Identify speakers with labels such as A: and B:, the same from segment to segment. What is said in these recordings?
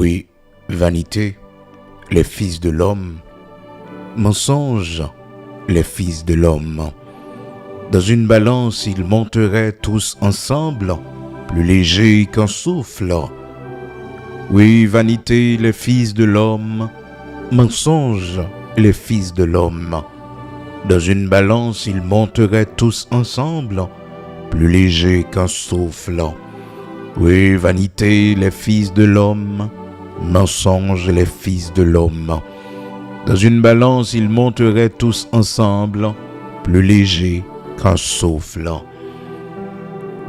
A: Oui, vanité, les fils de l'homme, mensonge, les fils de l'homme. Dans une balance, ils monteraient tous ensemble, plus légers qu'un souffle. Oui, vanité, les fils de l'homme, mensonge, les fils de l'homme. Dans une balance, ils monteraient tous ensemble, plus légers qu'un souffle. Oui, vanité, les fils de l'homme, mensonge, les fils de l'homme. Dans une balance, ils monteraient tous ensemble, plus légers qu'un souffle.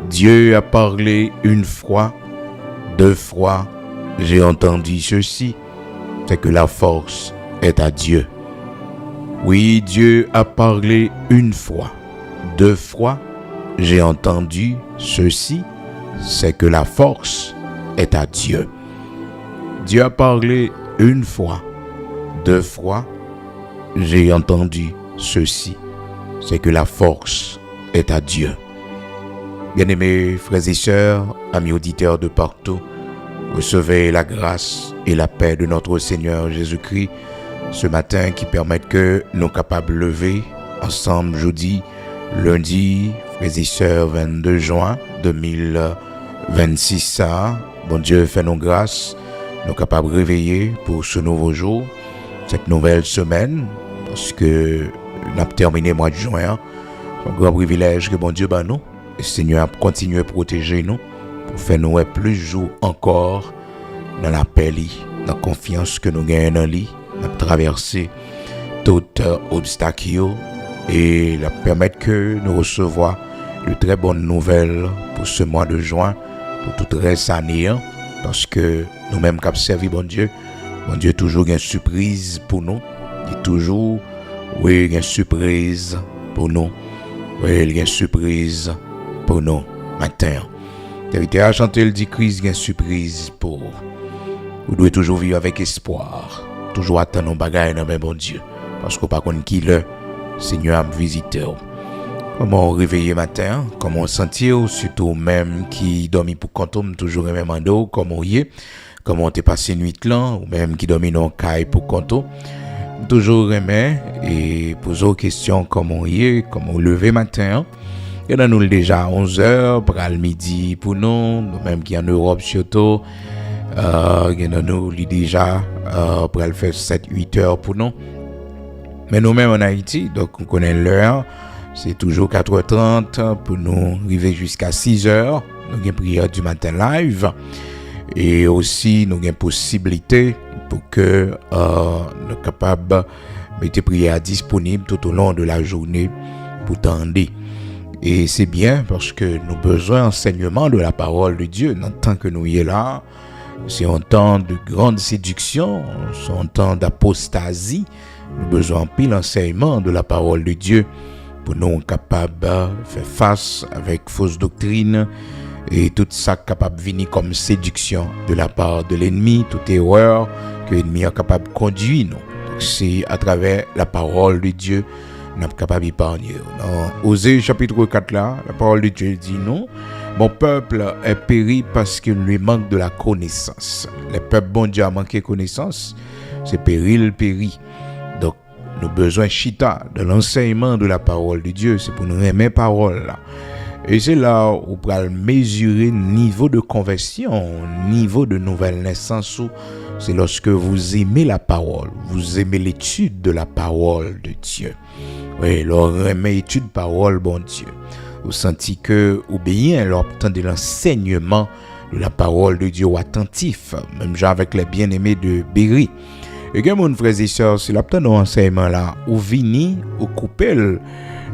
A: Dieu a parlé une fois, deux fois, j'ai entendu ceci, c'est que la force est à Dieu. Oui, Dieu a parlé une fois, deux fois, j'ai entendu ceci, c'est que la force est à Dieu. Dieu a parlé une fois, deux fois, j'ai entendu ceci, c'est que la force est à Dieu. Bien-aimés frères et sœurs, amis auditeurs de partout, recevez la grâce et la paix de notre Seigneur Jésus-Christ ce matin qui permettent que nous capables de lever ensemble jeudi, lundi, frères et sœurs, 22 juin 2026. Bon Dieu, fais-nous grâce, nous capables de réveiller pour ce nouveau jour, cette nouvelle semaine, parce que nous avons terminé le mois de juin. C'est un grand privilège que bon Dieu bat nous. Et Seigneur a continué à protéger nous pour faire nous plus jours encore dans la paix, dans la confiance que nous gagnons dans lui, dans traverser tout obstacle et la permettre que nous recevoir de très bonnes nouvelles pour ce mois de juin, pour toute reste année, parce que nous-mêmes qui avons servi bon Dieu toujours une surprise pour nous, il y a toujours une surprise pour nous, il y a une surprise pour nous matin. Vérité à chanter le dit Christ, une surprise pour vous. Vous devez toujours vivre avec espoir, toujours attendre nos bagages dans bon Dieu, parce qu'on pas connaît qui le Seigneur a visité. Comment réveiller matin, comment sentir, surtout même qui dormi pour canton, toujours même ando, comment y est, comment t'es passé nuit là, ou même qui dormi dans caille pour canton, toujours aimer et poser aux questions comment y est, comment lever matin. Il y en a nous déjà 11h, pour le midi pour nous même qui en Europe surtout, il y en a nous déjà pour le faire 7-8 heures pour nous. Mais nous-mêmes en Haïti, donc on connaît l'heure, c'est toujours 4h30 pour nous arriver jusqu'à 6h. Nous avons une prière du matin live et aussi nous avons une possibilité pour que nous soyons capables de mettre prière disponible tout au long de la journée pour tendre. Et c'est bien parce que nous avons besoin d'enseignement de la parole de Dieu. Dans le temps que nous y sommes là, c'est un temps de grande séduction, c'est un temps d'apostasie. Nous avons besoin de l'enseignement de la parole de Dieu pour nous capables de faire face avec fausse doctrine et tout ça capable de venir comme séduction de la part de l'ennemi, toute erreur que l'ennemi est capable de conduire nous. Donc c'est à travers la parole de Dieu nous sommes capables d'épargner. Dans Osée chapitre 4 là, la parole de Dieu dit non. Mon peuple est péri parce qu'il lui manque de la connaissance. Le peuple bon Dieu a manqué de connaissance, c'est péri. Donc nous avons besoin chita de l'enseignement de la parole de Dieu, c'est pour nous aimer parole là. Et c'est là où on peut mesurer niveau de conversion, niveau de nouvelle naissance. C'est lorsque vous aimez la parole, vous aimez l'étude de la parole de Dieu. Oui, lorsque vous aimez l'étude de la parole, bon Dieu, vous sentez que vous obéissez, alors attendez l'enseignement de la parole de Dieu attentif, même genre avec les bien-aimés de Béry. Et que mon frères et sœurs, c'est là dans l'enseignement là, où vini, ou coupé,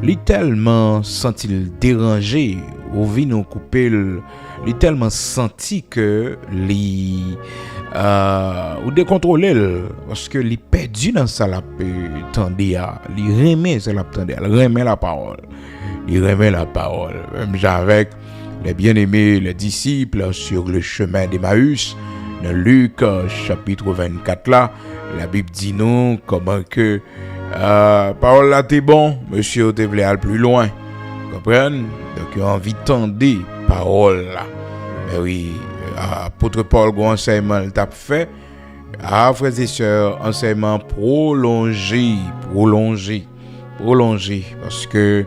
A: il tellement senti dérangé, ou vini, ou coupé, il tellement senti que ou décontrôlé parce que il perdu dans ça la tendait à il remet ça la tendait il remet la parole même avec les bien-aimés les disciples sur le chemin d'Emmaüs dans Luc chapitre 24 là la Bible dit nous comment que parole là t'es bon monsieur te voulait aller plus loin comprenez donc il a envie de tendre parole là mais oui apôtre Paul gon enseignement il t'a fait frères et sœurs enseignement prolongé parce que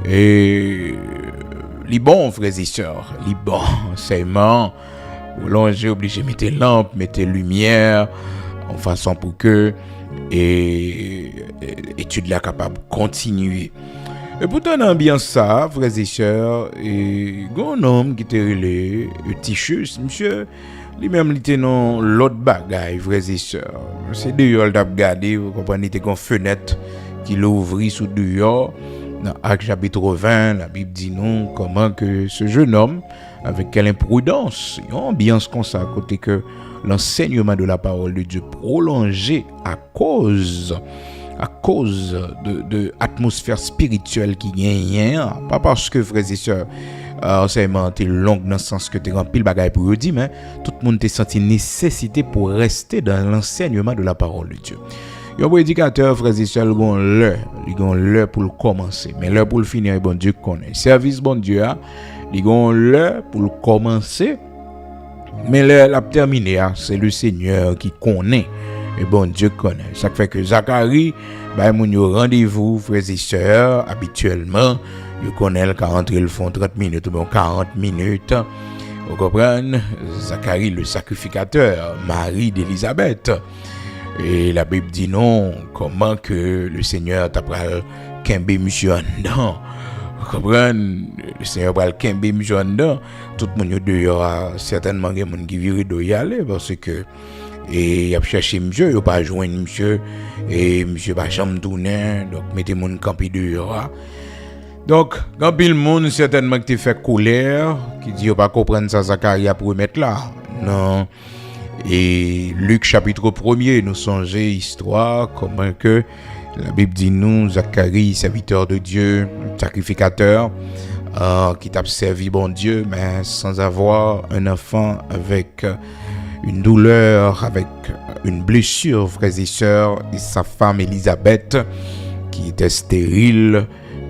A: les bons frères et sœurs les bons enseignements prolongé obligé mettre lampe mettre lumière en façon pour que étude là capable continuer. Et pourtant dans ambiance ça frères et sœurs et un homme qui était relé Tichus monsieur lui-même il était dans l'autre bagaille frères et sœurs c'est dehors t'a regardé vous comprenez était une fenêtre qui l'ouvrit sous dehors dans Actes chapitre 20 la Bible dit nous comment que ce jeune homme avec quelle imprudence une ambiance comme ça côté que l'enseignement de la parole de Dieu prolongé à cause de atmosphère spirituelle qui gagne pas parce que frères et sœurs enseignement était long dans le sens que tu rempli le bagage pour dire mais tout le monde t'a senti nécessité pour rester dans l'enseignement de la parole de Dieu. Un prédicateur frères et sœurs il a l'heure pour le commencer mais l'heure pour le finir bon Dieu connaît service bon Dieu il a l'heure pour le commencer mais l'heure la terminer c'est le Seigneur qui connaît et bon Dieu connaît ça fait que Zacharie mon rendez-vous frères et sœurs habituellement il connaît le 40 ils font 30 minutes ou 40 minutes vous comprenez Zacharie le sacrificateur Marie d'Élisabeth et la Bible dit non comment que le Seigneur t'a pral kembe monsieur dedans vous comprenez le Seigneur pral kembe monsieur dedans tout le monde dehors certainement des monde qui vire de y aller parce que et il a cherché monsieur il pas joindre monsieur et monsieur pas chambre tourner donc mettez mon campi dehors donc quand pile monde certainement qui fait colère qui dit pas comprendre ça Zacharie pour mettre là non et Luc chapitre 1er nous songer histoire comment que la Bible dit nous Zacharie serviteur de Dieu sacrificateur qui t'a servi bon Dieu mais sans avoir un enfant avec une douleur avec une blessure frères et sœurs et sa femme Élisabeth qui était stérile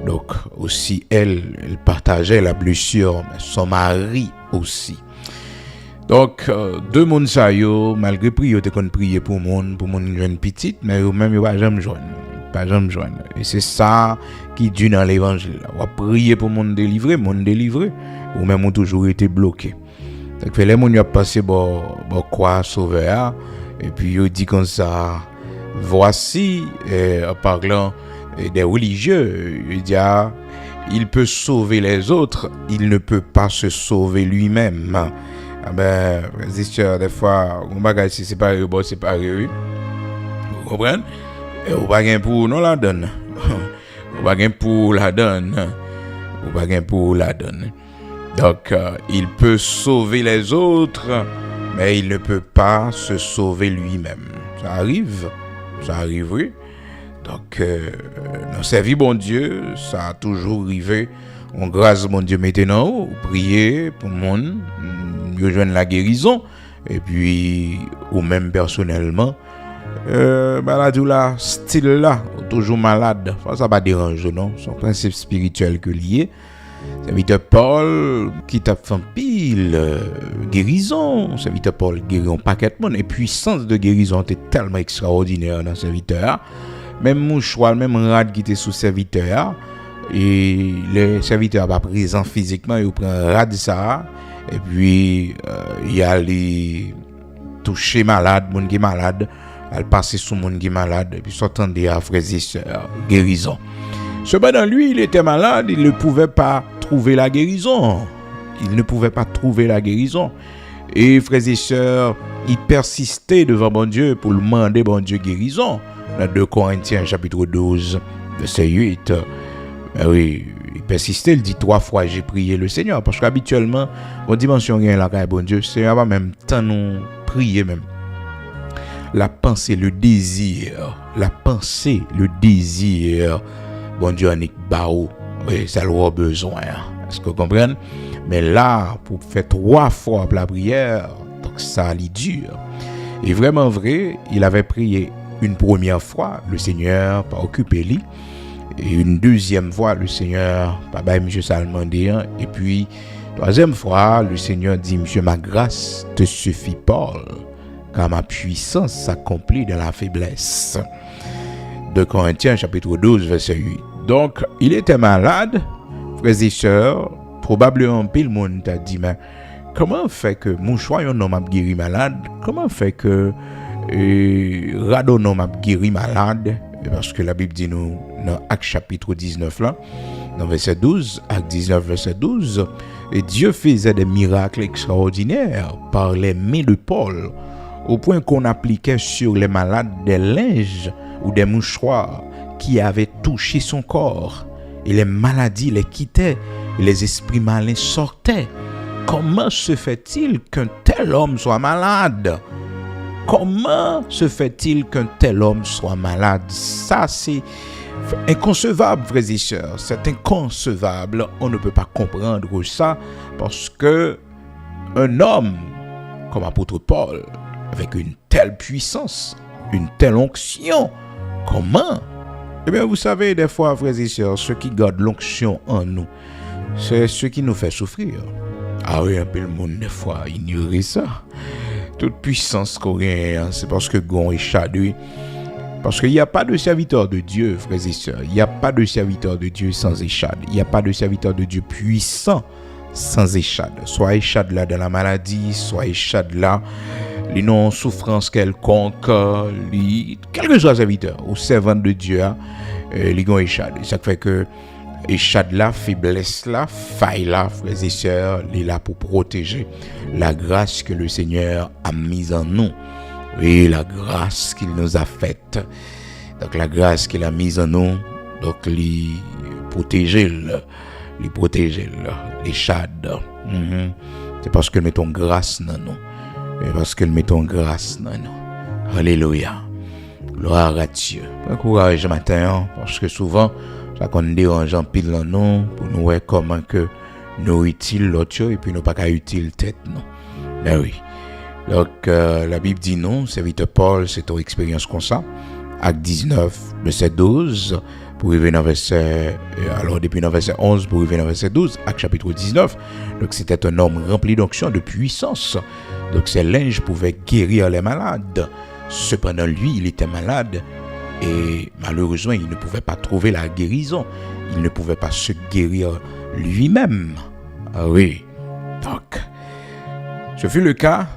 A: donc aussi elle partageait la blessure mais son mari aussi donc deux monde ça yo malgré prier te kon prier pour mon jeune petite mais eux même yo pas jamais joindre et c'est ça qui dit dans l'évangile on va prier pour mon délivrer ou même ont toujours été bloqué donc les monde y a passé bon quoi sauveur et puis il dit comme ça voici en parlant des religieux il dit il peut sauver les autres il ne peut pas se sauver lui-même des fois on bagage c'est séparé bon séparé vous comprenez et on pas gain pour non la donne on pas gain pour la donne donc il peut sauver les autres mais il ne peut pas se sauver lui-même ça arrive oui donc dans sa vie bon Dieu ça a toujours arrivé on grâce mon Dieu maintenant prier pour monde yo joindre la guérison et puis ou même personnellement maladie là style là toujours malade ça pas déranger non son principe spirituel que lié serviteur Paul qui t'a fait pile guérison serviteur Paul guérit un paquet de monde et puissance de guérison était tellement extraordinaire dans serviteur même mouchoir même rad qui était sous serviteur et les serviteurs pas présent physiquement il prend rad ça et puis il y a les toucher malade monde qui est malade elle passer sous monde qui est malade et puis s'entendre à frères et sœurs guérison cependant lui il était malade il ne pouvait pas trouver la guérison et frères et sœurs il persistait devant bon Dieu pour le demander bon Dieu guérison dans 2 Corinthiens chapitre 12 verset 8 oui il persistait il dit 3 fois j'ai prié le Seigneur parce qu'habituellement on dimension rien là bon Dieu Seigneur va même tant nous prier même la pensée le désir bon Dieu en est bao oui ça a besoin est-ce que vous comprenez mais là pour faire 3 fois la prière donc ça lui dur et vraiment vrai il avait prié une première fois le Seigneur pas occupé lui et une deuxième fois le Seigneur pas bail monsieur Salmandé et puis Troisième fois, le Seigneur dit, Monsieur, ma grâce te suffit, Paul, car ma puissance s'accomplit dans la faiblesse. 2 Corinthiens chapitre 12, verset 8. Donc, il était malade, frères et sœurs, probablement pile monde t'a dit, mais comment fait que mouchoir un homme a guéri malade? Comment fait que radon a guéri malade? Parce que la Bible dit nous, dans Actes chapitre 19 là, dans verset 12, Actes 19, verset 12, et Dieu faisait des miracles extraordinaires par les mains de Paul, au point qu'on appliquait sur les malades des linges ou des mouchoirs qui avaient touché son corps. Et les maladies les quittaient, et les esprits malins sortaient. Comment se fait-il qu'un tel homme soit malade? Comment se fait-il qu'un tel homme soit malade? Ça, c'est inconcevable, frères et sœurs. C'est inconcevable. On ne peut pas comprendre ça parce que un homme comme apôtre Paul, avec une telle puissance, une telle onction, comment? Eh bien, vous savez, des fois, frères et sœurs, ceux qui gardent l'onction en nous, c'est ce qui nous fait souffrir. Ah oui, un peu le monde, des fois, ignorer ça. Toute puissance qu'on a, c'est parce que Gon est chadoué. Parce qu'il n'y a pas de serviteur de Dieu, frères et sœurs. Il n'y a pas de serviteur de Dieu sans échade. Il n'y a pas de serviteur de Dieu puissant sans échade. Soit échade là de la maladie, soit échade là, les non-souffrances quelconques, quel que soit serviteur ou servante de Dieu, les Gon échade. Ça fait que échade là, faiblesse là, faille là, frères et sœurs, il est là pour protéger la grâce que le Seigneur a mise en nous. Oui, la grâce qu'il nous a faite. Donc la grâce qu'il a mise en nous, donc les protéger, l'échade. C'est parce que nous mettons grâce dans nous. Et parce que nous mettons grâce dans nous. Alléluia. Gloire à Dieu. Prends courage matin, parce que souvent, ça qu'on dérange en pile dans nous, pour nous voir comment que nous utile l'autre, et puis nous pas qu'à utile tête, non. Ben oui. Donc, la Bible dit non, serviteur Paul, c'est ton expérience comme ça. Acte 19, verset 12, pour arriver dans verset, alors depuis dans verset 11, pour arriver dans verset 12, Acte chapitre 19. Donc, c'était un homme rempli d'onction, de puissance. Donc, ses linges pouvaient guérir les malades. Cependant, lui, il était malade. Et malheureusement, il ne pouvait pas trouver la guérison. Il ne pouvait pas se guérir lui-même. Ah oui. Donc, ce fut le cas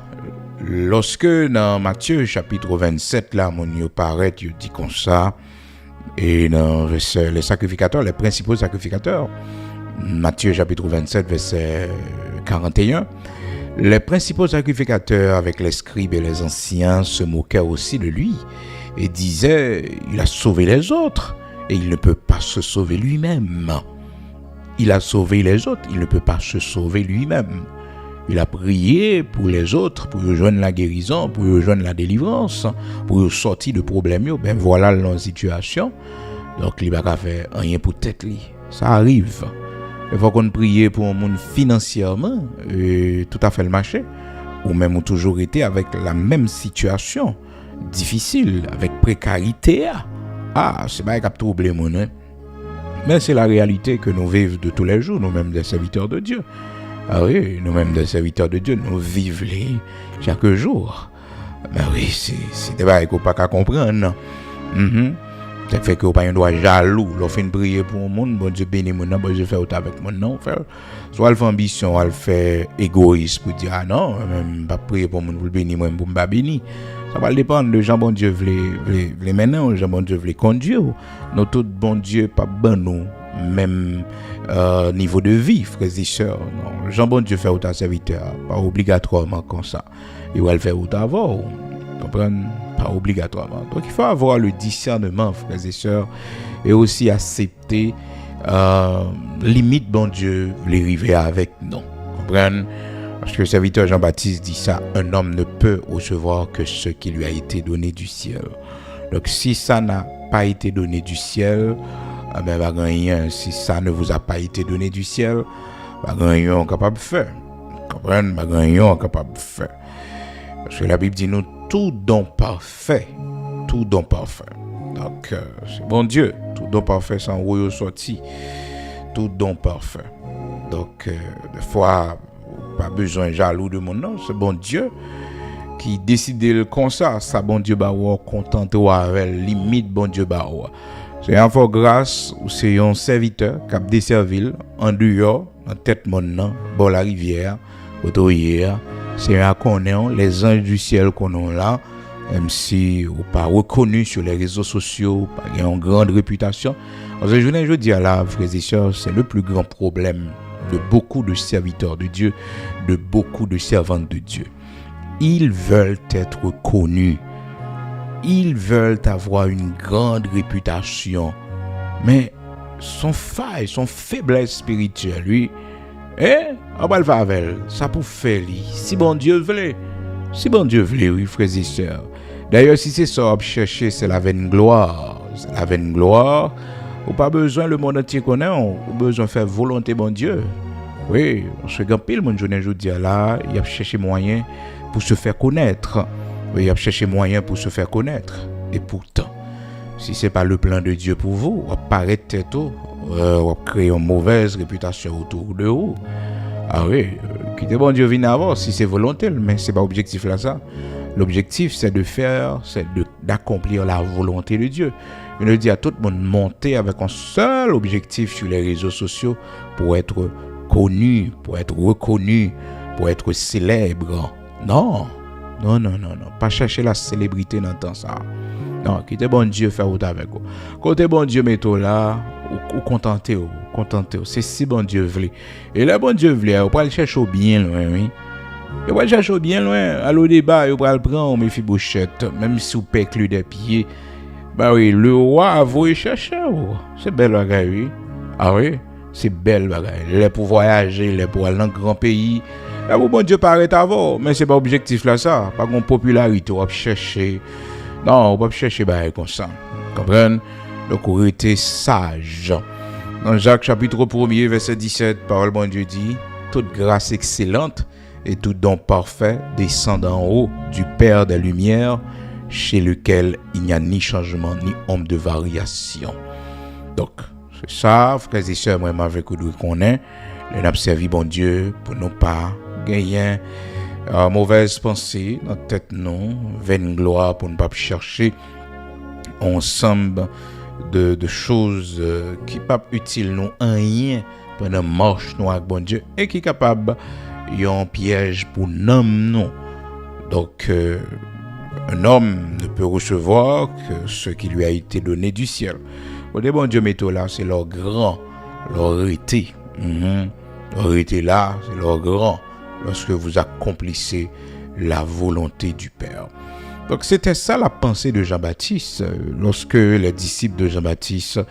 A: lorsque dans Matthieu chapitre 27, là, mon Dieu paraît, il dit comme ça, et dans les sacrificateurs, les principaux sacrificateurs, Matthieu chapitre 27, verset 41, les principaux sacrificateurs avec les scribes et les anciens se moquaient aussi de lui et disaient, il a sauvé les autres et il ne peut pas se sauver lui-même. Il a sauvé les autres, il ne peut pas se sauver lui-même. Il a prié pour les autres, pour rejoindre la guérison, pour rejoindre la délivrance, pour sortir de problèmes. Ben voilà la situation. Donc, il va faire rien pour tête. Ça arrive. Il faut qu'on prie pour un monde financièrement, tout à fait le marché, ou même toujours été avec la même situation difficile, avec précarité. Ah, c'est pas un troublé, mon hein. Mais c'est la réalité que nous vivons de tous les jours, nous-mêmes des serviteurs de Dieu. Ah oui, nous-mêmes des serviteurs de Dieu, nous vivons chaque jour. Mais oui, c'est des choses qu'on ne peut pas comprendre. Ça fait que vous n'avez pas jaloux. Lorsque vous priez pour le monde, bon Dieu bénit mon nom, bon Dieu fait autant avec mon nom. Soit elle fait ambition, elle fait égoïste pour dire ah non, même pas prier pour mon pour bénir moi pour me bénir. Ça va dépendre de Jean bon Dieu veut maintenant, Jean bon Dieu veut conduire. Nous tout bon Dieu pas bon nous même niveau de vie, frères et sœurs. Non, Jean bon Dieu fait autant serviteur, pas obligatoirement comme ça. Il va le faire autant avant. Comprendre? Pas obligatoirement. Donc il faut avoir le discernement, frères et sœurs, et aussi accepter limite bon Dieu les river avec nous. Comprendre? Parce que le serviteur Jean-Baptiste dit ça, un homme ne peut recevoir que ce qui lui a été donné du ciel. Donc si ça n'a pas été donné du ciel, ben pas rien. Si ça ne vous a pas été donné du ciel, pas rien capable de faire. Comprendre? Pas rien capable de faire. Parce que la Bible dit nous tout don parfait. Donc, c'est bon Dieu, tout don parfait sans royaume sorti, tout don parfait. Donc, des fois, pas besoin jaloux de mon nom, c'est bon Dieu qui décide comme ça bon Dieu ba ou content ou avec limite bon Dieu ba ou. C'est un fort grâce ou c'est un serviteur qui a desservi en dehors en tête mon nom bon la rivière autohier c'est un connaît les anges du ciel qu'on a là même si ou pas reconnu sur les réseaux sociaux pas une grande réputation. Parce que je dis à la frères et sœurs, c'est le plus grand problème de beaucoup de serviteurs de Dieu, de beaucoup de servantes de Dieu. Ils veulent être connus. Ils veulent avoir une grande réputation. Mais son faille, son faiblesse spirituelle, lui, on va le faire avec elle. Ça pour faire, lui. Si bon Dieu veut. Si bon Dieu veut, oui, frères et sœurs. D'ailleurs, si c'est ça, chercher, c'est la vaine gloire. C'est la vaine gloire. Ou pas besoin le monde entier connaît, ou besoin faire volonté bon Dieu. Oui, parce que quand pile mon journée je dis là, il a cherché moyen pour se faire connaître. Oui, il a cherché moyen pour se faire connaître. Et pourtant, si c'est pas le plan de Dieu pour vous, on paraît tête on va créer une mauvaise réputation autour de vous. Ah oui, quittez bon Dieu vient avant si c'est volontaire, mais c'est pas objectif là ça. L'objectif c'est d'accomplir la volonté de Dieu. Je le dis à tout le monde, monter avec un seul objectif sur les réseaux sociaux pour être connu, pour être reconnu, pour être célèbre. Non. Pas chercher la célébrité dans le temps ça. Non, quittez bon Dieu faire autre avec vous. Côté bon Dieu mettez là, ou contentez. C'est si bon Dieu veut. Et là bon Dieu veut, on va le chercher bien loin, oui. On va le chercher bien loin. À l'au débat, on va le prendre Méphibosheth, même si on pècle des pieds. Bah oui, le roi a voulu chercher. C'est belle bagaille, oui. Ah oui, c'est belle bagaille. Les pour voyager, les pour aller dans un grand pays. Là, bon Dieu paraît avant, mais c'est pas objectif là ça. Pas une popularité, on va chercher. Non, on va chercher bagaille comme ça. Comprenez? Donc, on était sage. Dans Jacques chapitre 1er, verset 17, parole bon Dieu dit, toute grâce excellente et tout don parfait descend d'en haut du Père des Lumières, chez lequel il n'y a ni changement ni ombre de variation. Donc, c'est ça, frères et sœurs, moi, avec vous qu'on est, nous avons servi bon Dieu pour ne pas gagner mauvaise pensée dans la tête, non, vaine gloire pour ne pas chercher ensemble de choses qui ne sont pas utiles, non, rien pendant marche nous avec bon Dieu et qui est capable un piège pour nous, non. Donc, un homme ne peut recevoir que ce qui lui a été donné du ciel. Au bon Dieu métaux là, c'est leur grand, leur été. Leur été là, c'est leur grand, lorsque vous accomplissez la volonté du Père. Donc c'était ça la pensée de Jean-Baptiste, lorsque les disciples de Jean-Baptiste,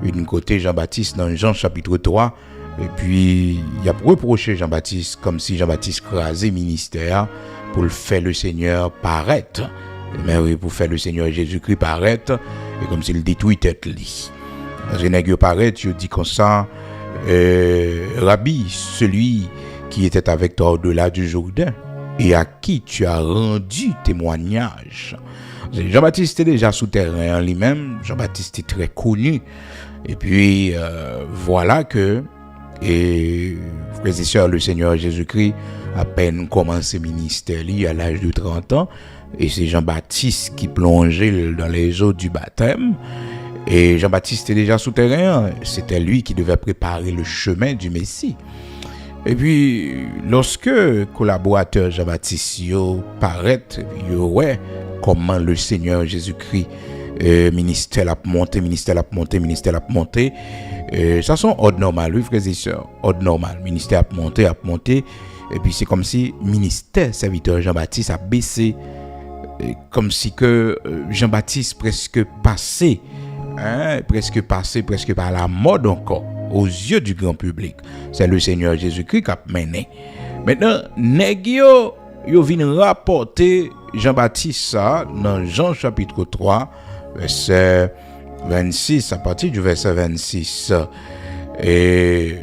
A: d'une côté Jean-Baptiste dans Jean chapitre 3, et puis il a reproché Jean-Baptiste comme si Jean-Baptiste crasait ministère pour le faire le Seigneur paraître. Mais oui, pour faire le Seigneur Jésus-Christ paraître, et comme s'il détruit tête li. Parce que nèg paraît, il dit comme ça, Rabbi, celui qui était avec toi au-delà du Jourdain, et à qui tu as rendu témoignage. Jean-Baptiste était déjà souterrain lui-même, Jean-Baptiste est très connu, et puis voilà que, et frères et sœurs, le Seigneur Jésus-Christ, à peine commencé ministère à l'âge de 30 ans, et c'est Jean-Baptiste qui plongeait dans les eaux du baptême, et Jean-Baptiste était déjà souterrain, c'était lui qui devait préparer le chemin du Messie. Et puis, lorsque collaborateur Jean-Baptiste paraît, ouais, comment le Seigneur Jésus-Christ, ministère a monté, ça sont ordre normal, oui, frères et sœurs, ordre normal, ministère a monté, et puis c'est comme si ministère serviteur Jean-Baptiste a baissé, comme si que Jean-Baptiste presque passé par la mode encore, aux yeux du grand public. C'est le Seigneur Jésus-Christ qui a mené. Maintenant, nèg yo vinn rapporter Jean-Baptiste ça dans Jean chapitre 3, verset 26, à partir du verset 26. Et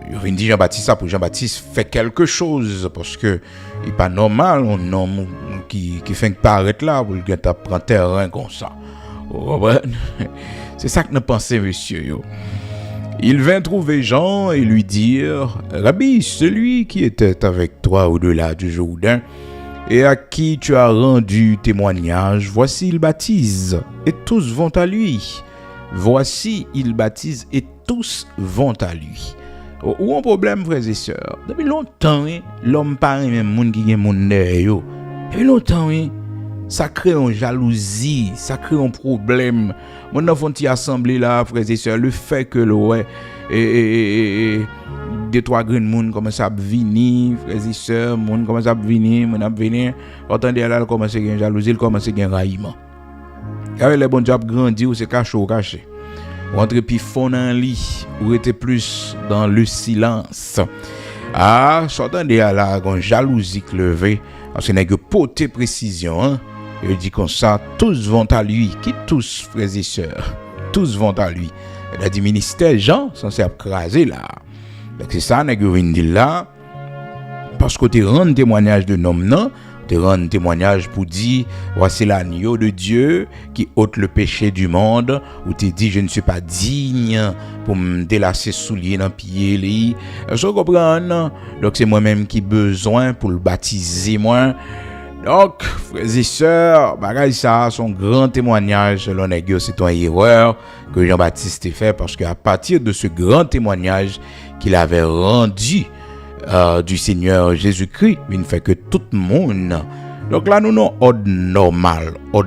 A: il vient dire Jean-Baptiste ça pour Jean-Baptiste fait quelque chose parce que il pas normal un homme qui fait paraître là pour le prendre terrain comme ça. C'est ça que nous pensons, monsieur. Il vint trouver Jean et lui dire, « Rabbi, celui qui était avec toi au-delà du Jourdain, et à qui tu as rendu témoignage, voici il baptise, et tous vont à lui. Voici il baptise, et tous vont à lui. » Ou un problème, frères et sœurs. Depuis longtemps, l'homme parle même monde qui est monde derrière. Depuis longtemps, ça crée une jalousie, ça crée un problème. Mon enfant qui assemblée là, frères et sœurs, le fait que le ouais et deux trois grands monde commencent à venir, frères et sœurs, monde commence à venir, attendez là commence à gagner jalousie, commence à gagner raillement. Avec les bons jobs grandi ou c'est caché. Ou entre puis fond dans lit ou était plus dans le silence. Ah, s'entendez là une jalousie levée, parce que n'est que porter précision hein. Il dit comme ça, tous vont à lui. Qui tous, frères et sœurs? Tous vont à lui. Il a dit ministère Jean, censé écraser là. Donc c'est ça, n'est-ce que dit là. Parce que tu rends témoignage de nom, non? Tu rends témoignage pour dire, voici l'agneau de Dieu qui ôte le péché du monde. Ou tu dis, je ne suis pas digne pour me délasser souliers dans pied. Je comprends. Donc c'est moi-même qui ai besoin pour le baptiser moi. Donc, frères et sœurs, bagay ça, son grand témoignage, selon Nègre, c'est une erreur que Jean-Baptiste a fait parce qu'à partir de ce grand témoignage qu'il avait rendu du Seigneur Jésus-Christ, il ne fait que tout le monde. Donc là, nous avons ordre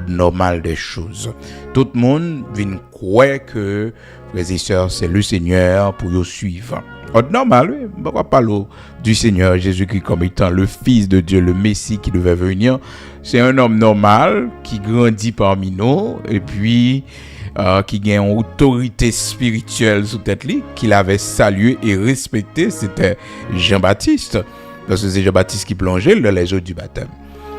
A: normal des choses. Tout le monde vient croire que, frères et sœurs, c'est le Seigneur pour nous suivre. Ordre normal, oui. Pourquoi parler du Seigneur Jésus-Christ comme étant le Fils de Dieu, le Messie qui devait venir? C'est un homme normal qui grandit parmi nous et puis qui gagne une autorité spirituelle sous tête lui, qu'il avait salué et respecté, c'était Jean-Baptiste. Parce que c'est Jean-Baptiste qui plongeait dans les eaux du baptême.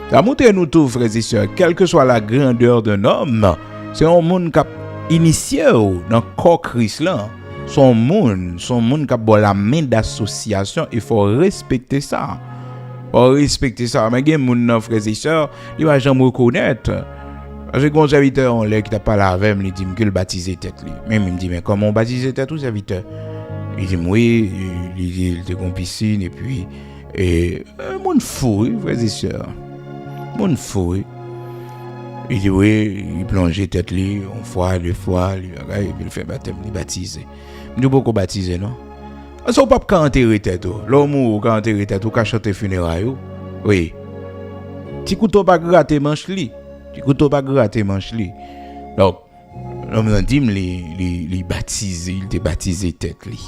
A: Ça montre nous tous, frères et sœurs, quelle que soit la grandeur d'un homme, c'est un monde qui a initié dans le corps Christ là. Son monde qui a la main d'association, il faut respecter ça. Mais il y a des gens, frères et sœurs, ils ne vont jamais reconnaître. Parce que quand un serviteur, on l'a qui t'a parlé avec moi, il dit que le baptisé tête. Même il me dit, mais comment on baptise tête ou serviteur? Il dit, oui, il était en piscine et puis. Un monde fou, frères et sœurs. Monde fou. Il dit, oui, il plongeait tête, une fois, deux fois, il fait baptême, il baptise. Il dit, beaucoup baptisé, non? Ça ne peut pas enterrer tête. L'homme ou quand enterrer tête, ou quand chanter funérailles. Oui. Ti couteau pas gratter manche li. Donc, l'homme dit, il baptisé, il était baptisé tête li.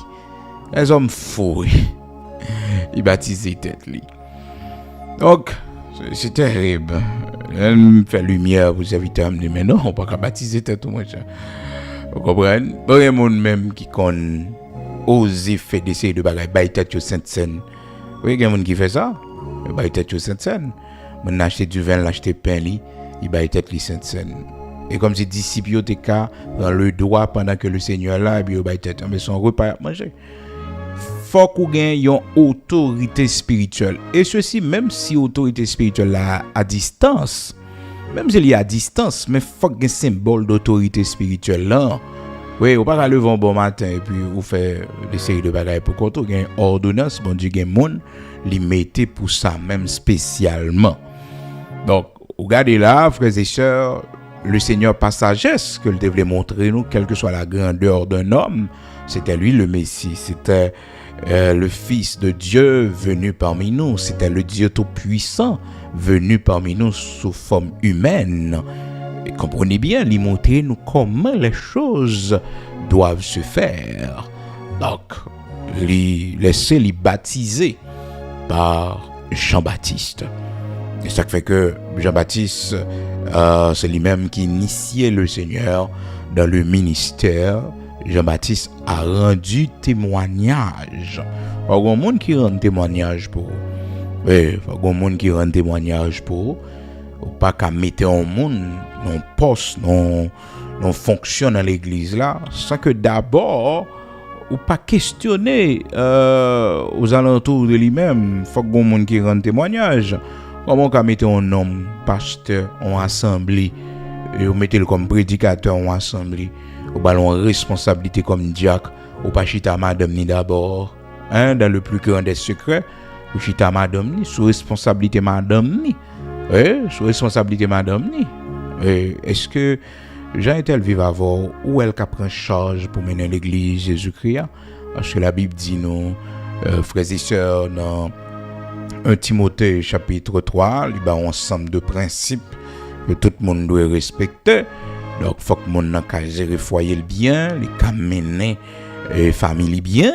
A: Les hommes fous, il baptisé tête li. Donc, c'est terrible. Elle fait lumière pour serviteur, me dit, mais non, on ne peut pas baptiser tête ou moi. Vous comprenez? Il y a des gens même qui osent faire des séries de bagages, bailler tête au Sainte-Seine. Oui, il y a des gens qui font ça. Bailler tête au Sainte-Seine. On achète du vin, l'acheter pain, il baille tête au Sainte-Seine. Et comme si disciples étaient dans le doigt pendant que le Seigneur là, et puis il baille tête. Mais son repas à manger. Faut qu'on gagne une autorité spirituelle. Et ceci, même si l'autorité spirituelle là à distance, même s'il y a à distance, mais faut qu'il y ait un symbole d'autorité spirituelle là. Oui, on pas lever un bon matin et puis on fait des séries de bagages pour quand on a une ordonnance, bon Dieu, il y a un monde limité pour ça, même spécialement. Donc, regardez là, frères et sœurs, le Seigneur par sagesse que il voulait montrer nous, quelle que soit la grandeur d'un homme, c'était lui le Messie, c'était le Fils de Dieu venu parmi nous, c'était le Dieu tout-puissant venu parmi nous sous forme humaine. Et comprenez bien, il montrer nous comment les choses doivent se faire. Donc, laisser les baptiser par Jean-Baptiste. Et ça fait que Jean-Baptiste, c'est lui-même qui initiait le Seigneur dans le ministère. Jean-Baptiste a rendu témoignage. Il y a un monde qui rend témoignage pour. Oui, il y a un monde qui rend témoignage pour. Pas qu'à mettre un monde, non poste, non fonction dans l'église là, sans que d'abord, ou pas questionner aux alentours de lui-même. Il faut que un monde qui rend témoignage. Comment qu'à mettre un homme pasteur en assemblée, et vous mettez le comme prédicateur en assemblée. Ou ballon responsabilité comme diacre, ou pas chita madame ni d'abord, hein, dans le plus grand des secrets, ou chita madame ni, sous responsabilité madame ni. Sous responsabilité madame ni. Est-ce que Jean est-elle vive avant ou elle qui prend charge pour mener l'église Jésus-Christ? Parce que la Bible dit nous, frères et sœurs, dans 1 Timothée chapitre 3, il y a un ensemble de principes que tout le monde doit respecter. Donc, il faut que le monde gérer foyer bien, les cas mener famille bien,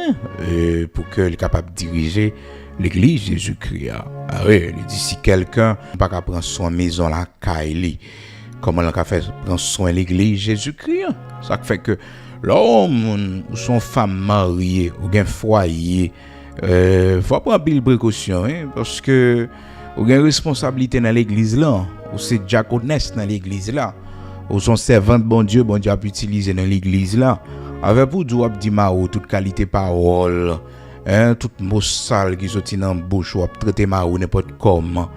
A: pour que soit capable de diriger l'église Jésus-Christ. Ah oui, il dit si quelqu'un n'a pas qu'à prendre soin de la maison, la caille, comment il a fait prendre soin de l'église Jésus-Christ? Ça fait que l'homme ou son femme mariée ou un foyer, faut prendre pile précaution, parce que ou une responsabilité dans l'église là, ou c'est diaconesse dans l'église là, ou son servante bon Dieu a pu utiliser dans l'église là, avec pour dire dit mao toute qualité parole, tout mot sale qui sorti dans bouche ou traiter mao n'importe comment.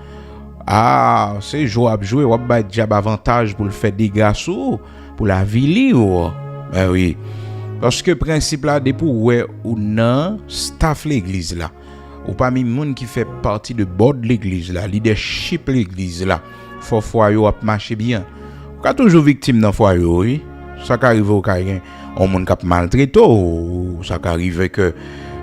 A: Ah, c'est jouer ou ba diable avantage pour le faire dégâts sous pour la vie ou. Ben oui. Parce que principe là des pour ou non staff l'église là. Ou parmi monde qui fait partie de bord de l'église là, leadership l'église là. Faut foyer ou marcher bien. Quand toujours victime dans foyer oui. Ça arrive au carré on monde qui maltraité ou ça arrive que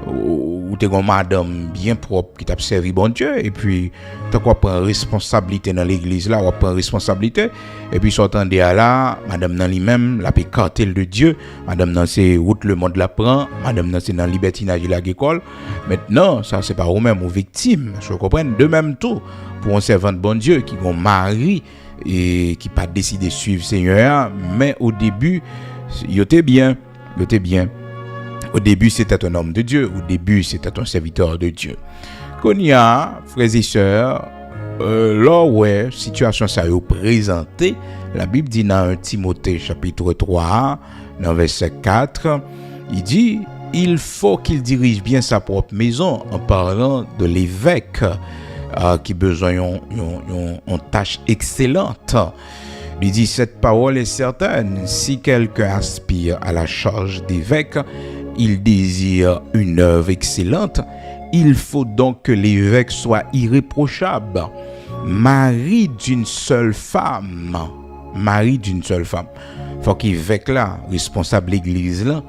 A: ou t'es une madame bien propre qui t'a servi bon Dieu et puis t'as quoi prendre responsabilité dans l'église là ou prendre responsabilité et puis sortant de là madame dans lui-même la cartel de Dieu madame dans c'est route le monde la prend madame dans c'est dans libertinage la école maintenant ça c'est pas ou même aux victimes je comprends de même tout pour un servant de bon Dieu qui ont mari et qui pas décidé de suivre Seigneur mais au début il était bien. Au début, c'était un homme de Dieu. Au début, c'était un serviteur de Dieu. Qu'on y a, frères et sœurs, là où situation ça est présentée, la Bible dit dans 1 Timothée chapitre 3, dans verset 4, il dit, il faut qu'il dirige bien sa propre maison en parlant de l'évêque qui a besoin d'une tâche excellente. Il dit, cette parole est certaine, si quelqu'un aspire à la charge d'évêque, il désire une œuvre excellente, il faut donc que l'évêque soit irréprochable, mari d'une seule femme. Faut qu'il évêque là, responsable l'église là,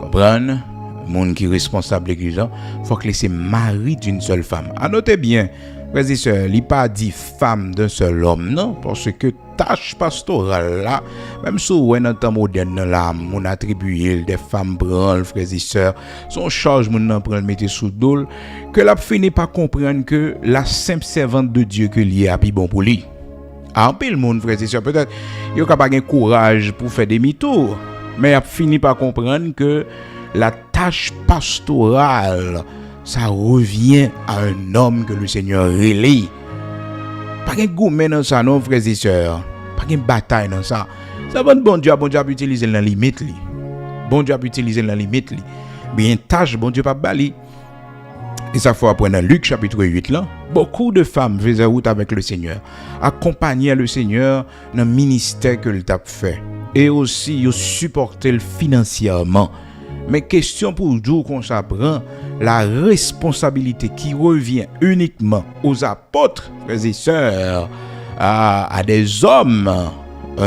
A: comprendre, monde qui est responsable l'église là, faut que c'est mari d'une seule femme. À noter bien, frères et sœurs, il pas dit femme d'un seul homme non, parce que tâche pastorale là, même si on est en temps moderne là, on attribue des femmes branles, frères et sœurs, son charge mon prend le mettre sous dos, que la finit pas comprendre que la simple servante de Dieu que lié a pi bon pour lui. En pile monde frères et sœurs, peut-être il a pas gain courage pour faire demi-tour, mais il a fini par comprendre que la tâche pastorale ça revient à un homme que le Seigneur relie. Pas de gourmet dans ça, non, frères et sœurs. Pas de bataille dans ça. Ça va bon Dieu a utiliser la limite. Bon Dieu a utiliser la limite. Bien, tâche, bon Dieu pas bali. Et ça faut apprendre dans Luc chapitre 8 là. Beaucoup de femmes faisaient route avec le Seigneur. Accompagnaient le Seigneur dans le ministère que il t'a fait. Et aussi, ils supportaient financièrement. Mais question pour dire qu'on s'apprend la responsabilité qui revient uniquement aux apôtres, frères et sœurs, à des hommes.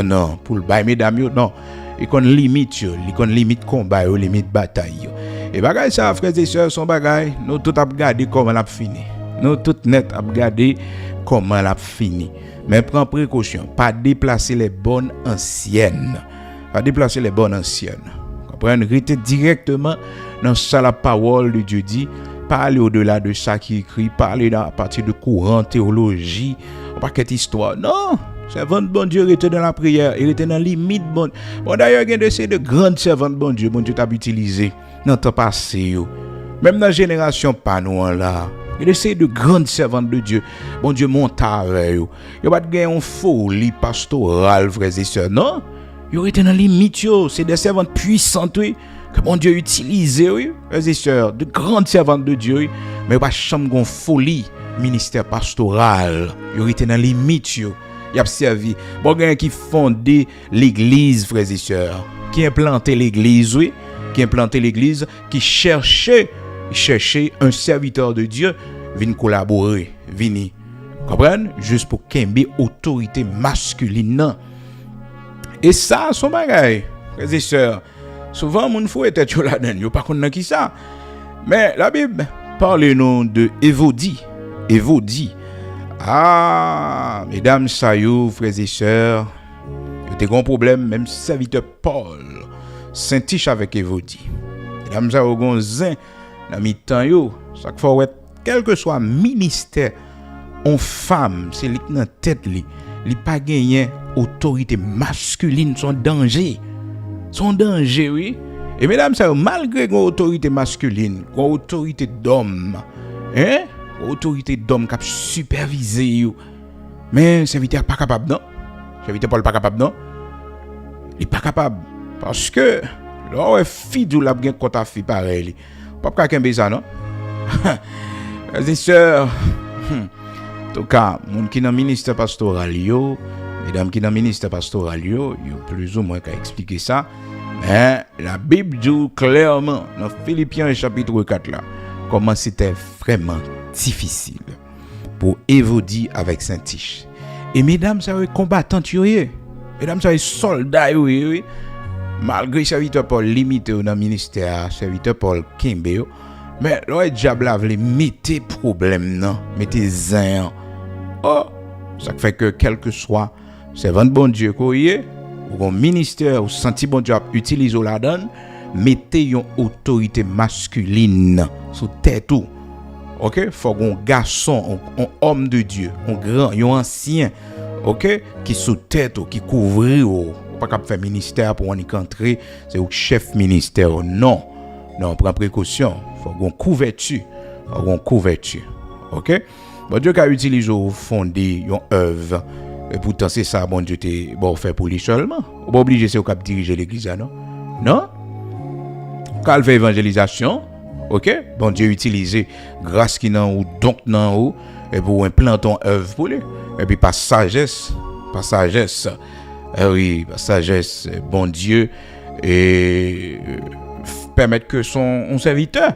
A: Non, pour le bail mesdames, non. Il y a une limite combat, une limite bataille. Et bagay ça, frères et sœurs, son bagay, nous tout avons regardé comment elle a fini. Nous tout net avons regardé comment elle a fini. Mais prends précaution, pas déplacer les bonnes anciennes. Rester directement dans ça la parole de Dieu dit, parler au-delà de ça qui écrit, parler à partir de courant théologie, pas qu'une histoire. Non, servant de bon Dieu était dans la prière, il était dans limite bon. Bon d'ailleurs, il y a de grandes servantes de bon Dieu t'a utilisé dans le temps passé. Même dans la génération pas nous là. Il essaie de grandes servantes de Dieu. Bon Dieu monte avec eux. Il n'y a pas de une folie pastorale, frères et sœurs. Non. Ils étaient dans les mythes, c'est des servantes puissantes, oui, que bon Dieu utilise, oui, frères et sœurs, de grandes servantes de Dieu, oui, mais pas chambre gon folie, ministère pastoral, ils étaient dans les mythes, ils ont servi. Bon, gars qui fondé l'église, frères et sœurs, qui implantait l'église, oui, qui cherchait un serviteur de Dieu, vient collaborer, vini. Comprenez? Juste pour qu'il y ait autorité masculine. Et ça, son bagay, frères et sœurs, souvent, mon fou était là-dedans, yo pas connaît qui ça. Mais la Bible parle-nous de Évodie. Ah, mesdames, ça yo, frères et sœurs, il y a des grands problèmes, même serviteur Paul, Saint-Tiche avec Évodie. Mesdames, ça yo, gonzin, dans mi-temps yo, chaque fois, quel que soit ministère, en femme, c'est li dans tête li pas gagné autorité masculine, son danger, oui. Et mesdames, ça malgré une autorité masculine, une autorité d'homme, autorité d'homme qui a supervisé you, mais serviteur pas capable non, serviteur Paul pas capable non, il pas capable parce que là fille du la bien contre fille pareil, pas quelqu'un ça non. Les sœurs, en tout cas, moun qui dans ministère pastoral yo, mesdames qui dans ministère pastoral yo plus ou moins qu'à expliquer ça. Mais la Bible dit clairement dans Philippiens chapitre 4 là, comment c'était vraiment difficile pour Évodie avec Saint-Tiche. Et mesdames, ça combattantes yo, mesdames, ça soldats yo, malgré serviteur Paul limité dans ministère, serviteur Paul Kimbe, mais le diable a voulu mettre problème non, mettre zin. Oh, ça fait que quel que soit servant de bon Dieu koye ou un ministère ou senti bon Dieu utiliser la donne, mettez une autorité masculine sous tête tout. OK, faut un garçon, un homme de Dieu, un grand, un ancien, OK, qui sous tête qui couvre pas capable faire ministère pour on y entrer, c'est au chef ministère non, prends précaution, faut une couverture, OK. Bon Dieu qui utilise au fonder une œuvre et pourtant c'est ça bon Dieu t'est bon fait pour lui seulement. On pas obligé c'est au cap diriger l'église non quand fait évangélisation, OK, bon Dieu utiliser grâce qui nan ou donc nan ou et pour implanter une œuvre pour lui et puis par sagesse bon Dieu et permettre que son serviteur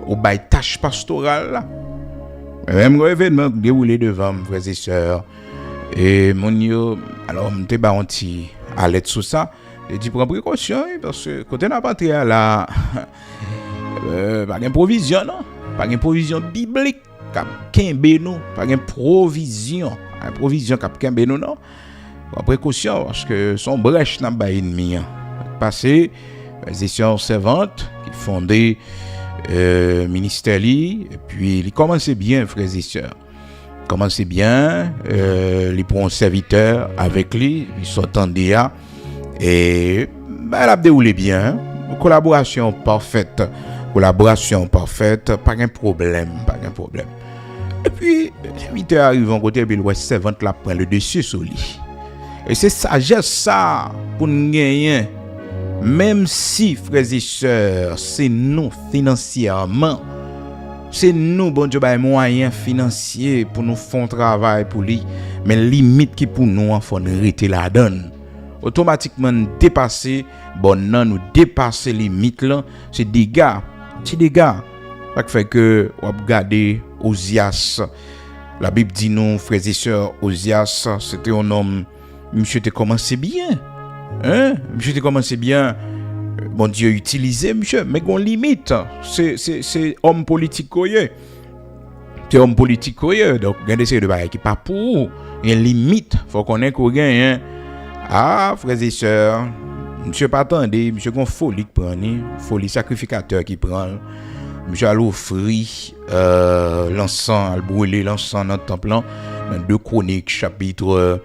A: au bail tâche pastorale là. Même événement déroulé devant mes frères et sœurs et mon yo alors m'était ba anti alerte sur ça et dit prends précaution parce que côté n'a pas entré là pas une provision non pas une provision biblique cap kembe nous pas une provision cap kembe nous non prends précaution parce que son brèche n'a pas ennemi passé les sœurs servantes qui fondé ministère li et puis il commençait bien frères et sœurs commençait bien les pour un serviteur avec lui ils s'entendaient et elle a déroulé bien collaboration parfaite pas un problème et puis le serviteur arrive en côté et puis le servante là prend le dessus sur lui et c'est sagesse ça pour nous gagner. Même si, frères et sœurs, c'est nous financièrement, c'est nous, bon Dieu, les moyens financiers pour nous faire un travail pour lui, mais limite qui pour nous, il faut arrêter la donne. Automatiquement, dépasser, nous dépasser limite là, c'est dégâts. Ça fait que, on regarde Osias, la Bible dit nous, frères et sœurs, Osias, c'était un homme, monsieur, tu commencé bien. Monsieur t'ai commencé bien, bon Dieu utilisé monsieur, mais qu'on limite, c'est homme politique koye. C'est homme politique koye, donc il y a des de bagages qui pas pour, il y a une limite, faut qu'on ait qu'on gagne. Ah, frères et sœurs, monsieur pas attendez, monsieur qu'on folie qui prend, folie sacrificateur qui prend. Monsieur a offrir l'encens, a brûler l'encens dans le temple dans 2 Chroniques chapitre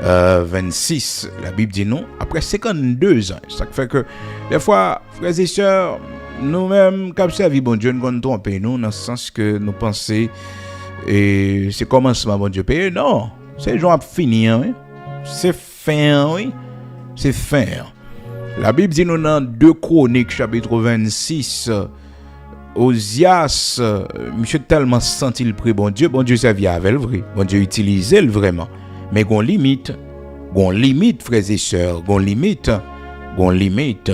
A: 26, la Bible dit non, après 52 ans. Ça fait que, des fois, frères et sœurs, nous-mêmes, comme ça, bon Dieu, nous nous trompons, nous, dans le sens que nous pensons, et c'est commencement, bon Dieu, payer. Non, c'est genre à finir, oui. C'est fin, oui. C'est fin. La Bible dit nous dans 2 Chroniques, chapitre 26, Osias, monsieur tellement senti le prix, bon Dieu servi avec le vrai, bon Dieu utilisait le vraiment. Mais gon limite frères et sœurs, gon limite gon limite,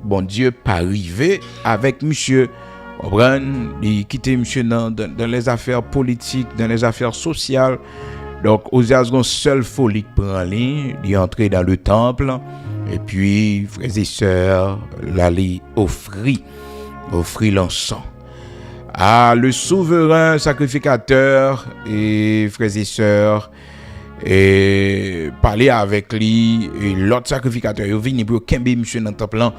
A: bon Dieu pas arrivé avec monsieur. Il quitter monsieur dans les affaires politiques, dans les affaires sociales. Donc Osias gon seule folie prend lui, il entrer dans le temple et puis frères et sœurs, l'aller offrir l'encens à le souverain sacrificateur et frères et sœurs et parler avec lui et l'autre sacrificateur il vient pour kembe monsieur dans temple là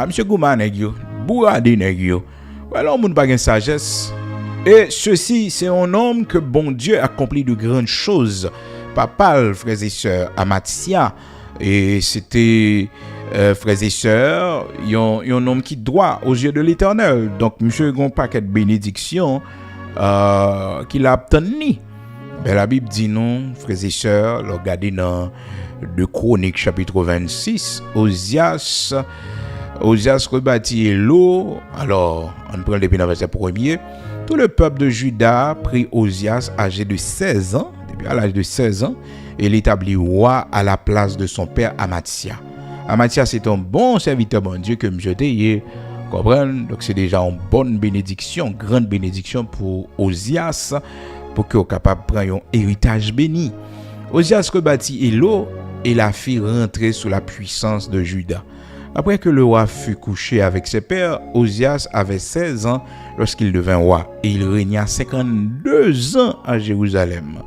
A: monsieur Gouman nèg yo bourade nèg yo voilà on pas gain sagesse et ceci c'est un homme que bon Dieu accomplit de grandes choses papa frères et sœurs Amatia et c'était frères et sœurs, il y a un homme qui doit aux yeux de l'Éternel. Donc, monsieur gon paquet de bénédiction qu'il a obtenu. Mais la Bible dit non, frères et sœurs, regardez dans 2 Chroniques chapitre 26, Osias rebâtit l'eau. Alors, on prend depuis le verset 1er. Tout le peuple de Juda prit Osias âgé de 16 ans, depuis à l'âge de 16 ans, et l'établit roi à la place de son père Amatia. Amatia, c'est un bon serviteur, bon Dieu, que je t'ai comprenez. Donc, c'est déjà une bonne bénédiction, grande bénédiction pour Osias, pour qu'il soit capable de prendre un héritage béni. Osias rebâtit Élo et la fit rentrer sous la puissance de Juda. Après que le roi fut couché avec ses pères, Osias avait 16 ans lorsqu'il devint roi et il régna 52 ans à Jérusalem.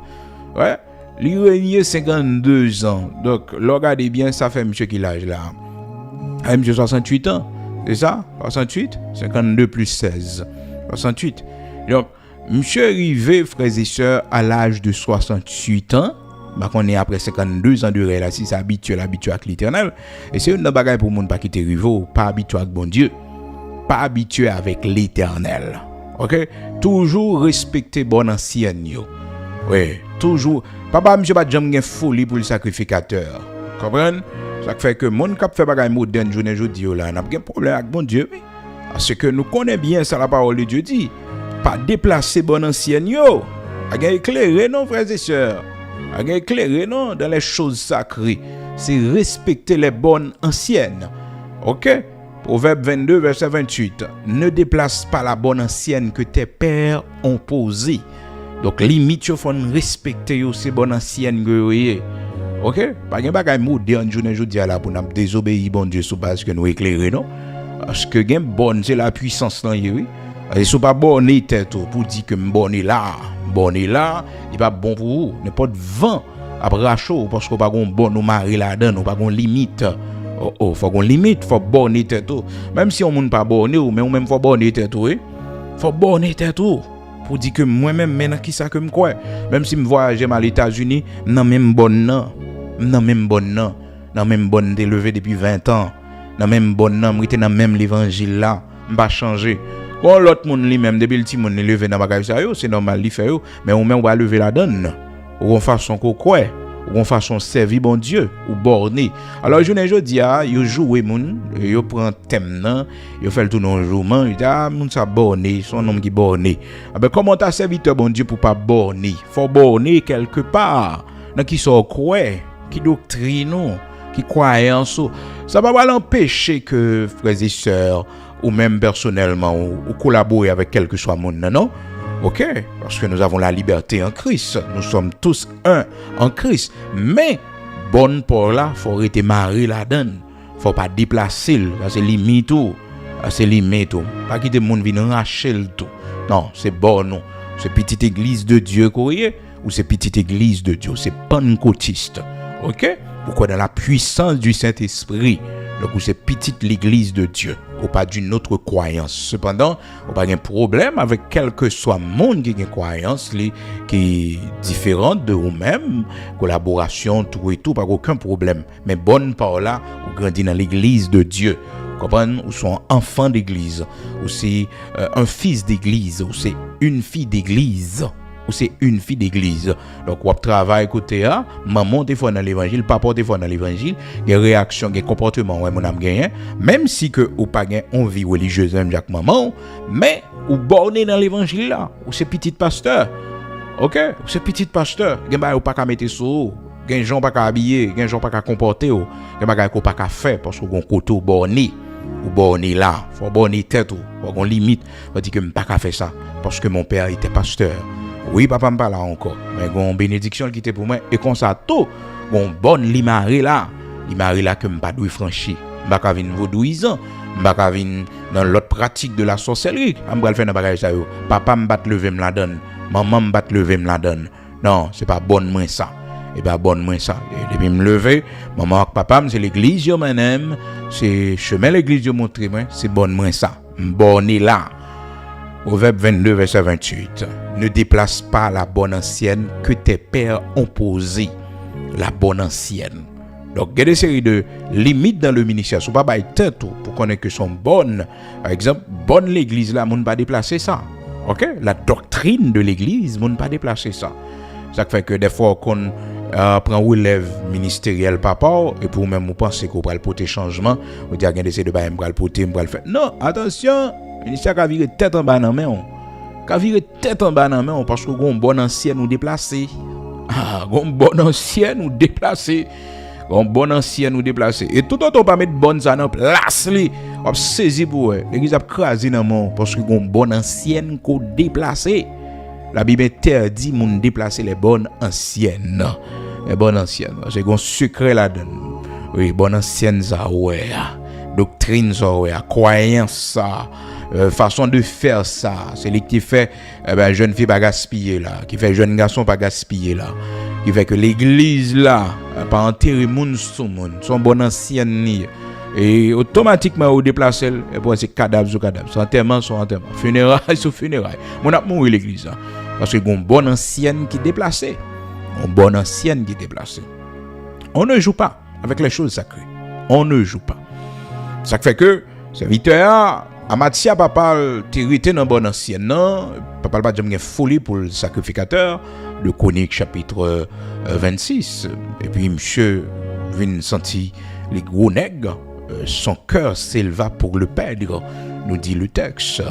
A: Ouais. Il régnait 52 ans. Donc, regardez bien, ça fait monsieur qui l'âge là. Monsieur 68 ans. C'est ça? 68? 52 plus 16. 68. Donc, monsieur arrivé, frères et sœurs, à l'âge de 68 ans. Bah, on est après 52 ans de règne là, si c'est habitué avec l'Éternel. Et c'est une bagaille pour le monde pas quitter riveau, pas habitué avec bon Dieu, pas habitué avec l'Éternel. OK? Toujours respecter bon ancien yo. Oui, toujours. Papa, monsieur, pas de jamais folie pour le sacrificateur. Comprenez? Ça fait que mon cap fait bagaille moderne, journée aujourd'hui, là, n'a pas de problème avec bon Dieu. Parce que nous connaissons bien ça, la parole de Dieu dit. Pas déplacer bon ancien, yo. A bien éclairé, non, frères et sœurs. A bien éclairé, non, dans les choses sacrées. C'est respecter les bonnes anciennes. OK? Proverbe 22, verset 28. Ne déplace pas la bonne ancienne que tes pères ont posée. Donc, limite, il faut respecter ces bonnes anciennes que OK? Pas de bagay moderne, journée aujourd'hui là pour nous désobéir bon Dieu sous base que nous éclairer, non? Parce que gain bonne, c'est la puissance là, oui. Et si pas bonne tête pour dire que bonne là, il pas bon pour vous, n'est pas de vent à bras chaud parce qu'on pas gon bon nous mari là-dedans, on pas gon limite. Faut gon limite, faut bonne tête. Même si on monde pas bonne mais on même faut bonne tête, oui. Faut bonne tête pour dire que moi-même maintenant qui ça que me quoi. Même si me voyage à l'États-Unis, non même bonne t'es levé depuis 20 ans. Non même bonne non, m'étais dans même l'évangile là, m'pas changer. Bon l'autre monde lui même depuis le petit monde levé dans bagage ça yo, c'est normal li fait yo, mais on même va lever la donne. Ou on façon quoi, ou on façon servir bon Dieu ou borné. Alors je dis yo jouer moun, yo prend thème nan, yo fait le tout non jouement, il dit moun ça borné, son nom qui borné. Ah ben comment ta serviteur bon Dieu pour pas borné? Faut borné quelque part. Dans qui sont quoi, qui doctrine, qui croyance. Ça va pas l'empêcher que frères et sœurs ou même personnellement ou collaborer avec quel que soit monde, non? OK, parce que nous avons la liberté en Christ. Nous sommes tous un en Christ. Mais bonne pour là, faut être marié là-dedans. Faut pas déplacer, ça c'est limite tout. C'est limite tout. Pas quitter monde venir racher le tout. Non, c'est bon non. C'est petite église de Dieu courrier ou c'est petite église de Dieu, c'est pentecôtiste. OK? Pourquoi dans la puissance du Saint-Esprit. Donc c'est petite l'église de Dieu ou pas d'une autre croyance. Cependant, on pas un problème avec quel que soit monde qui a une croyance qui est différente de vous-même, collaboration tout et tout, pas aucun problème. Mais bonne par là, vous grandissez dans l'église de Dieu. Comprenez? Ou sont enfants d'église, ou c'est un fils d'église, ou c'est une fille d'église. Ou c'est une fille d'église. Donc, on travaille côté A, maman des fois dans l'évangile, papa des fois dans l'évangile, des réactions, des comportements, ouais, mon âme gagne, même si que ou pas gagne envie religieuse même Jacques maman, mais ou borné dans l'évangile là, ou c'est petit pasteur. OK? Ou c'est petit pasteur, gagne ou pas qu'à mettre sous, gen gens pas habiller, gen gens pas comporter, gen bagay ko pas faire parce que gon côté borné ou borné là, faut borné tête ou gon limite, faut dire que me pas faire ça parce que mon père était pasteur. Oui, papa me pas là encore, mais gon bénédiction qui était pour moi et comme ça tout gon bonne limare là que me pas doit franchir, pas ka vinn vaudouisant, pas ka vinn dans l'autre pratique de la sorcellerie, am bral faire dans bagage ça yo. Papa me bat lever me la donne, maman me bat lever me la donne. Non, c'est pas bonne moins ça. Et pas bonne moins ça. Et depuis me lever, maman et papa, c'est l'église yo m'aime, c'est chemin l'église yo montre moi, c'est bonne moins ça. Bonne là. Proverbe 22 verset 28. Ne déplace pas la bonne ancienne que tes pères ont posée. La bonne ancienne. Donc, il y a des séries de limites dans le ministère. Si vous ne pouvez pas tête pour connaître que sont bonnes. Par exemple, bonne l'église là, on ne pas déplacer ça. OK? La doctrine de l'église, on ne pas déplacer ça. Ça fait que des fois, qu'on prend relève ministériel papa, et pour même, vous pensez qu'on va le porter changement, vous dites, regardez, de bailler, le porter, le faire. Non, attention, le ministère qui a viré tête en bas dans la main. Qui a viré tête en bas dans la main, parce que vous avez une bonne ancienne ou déplacée. Ah, une bonne ancienne ou déplacée. Une bonne ancienne ou déplacée. Et tout autant pas mettre bonne ça en place, on saisi pour eux. L'église a crasé dans mon parce que une bonne ancienne qu'on déplacée. La Bible interdit moun déplacer les bonnes anciennes. Les bonnes anciennes. C'est un secret là-dedans. Oui, bonnes anciennes ça ouais. Doctrine ça ouais, croyance ça. Façon de faire ça, c'est lui qui fait jeune fille pas gaspiller là, qui fait jeune garçon pas gaspiller là, qui fait que l'église là pas enterrer moun sous moun, son bon ancienne ni et automatiquement au déplacer et pour c'est cadavre sur cadavre, son enterrement, funérailles sur funérailles. Mon a mourir l'église là parce que une bonne ancienne qui déplacée. Une bonne ancienne qui déplacée. On ne joue pas avec les choses sacrées. On ne joue pas. Ça fait que serviteur Amatia papa t'hérité dans bonne ancienne non papa pas jamais folie pour le sacrificateur de Chronique chapitre 26 et puis monsieur vient sentir les gros nègres son cœur s'éleva pour le perdre nous dit le texte.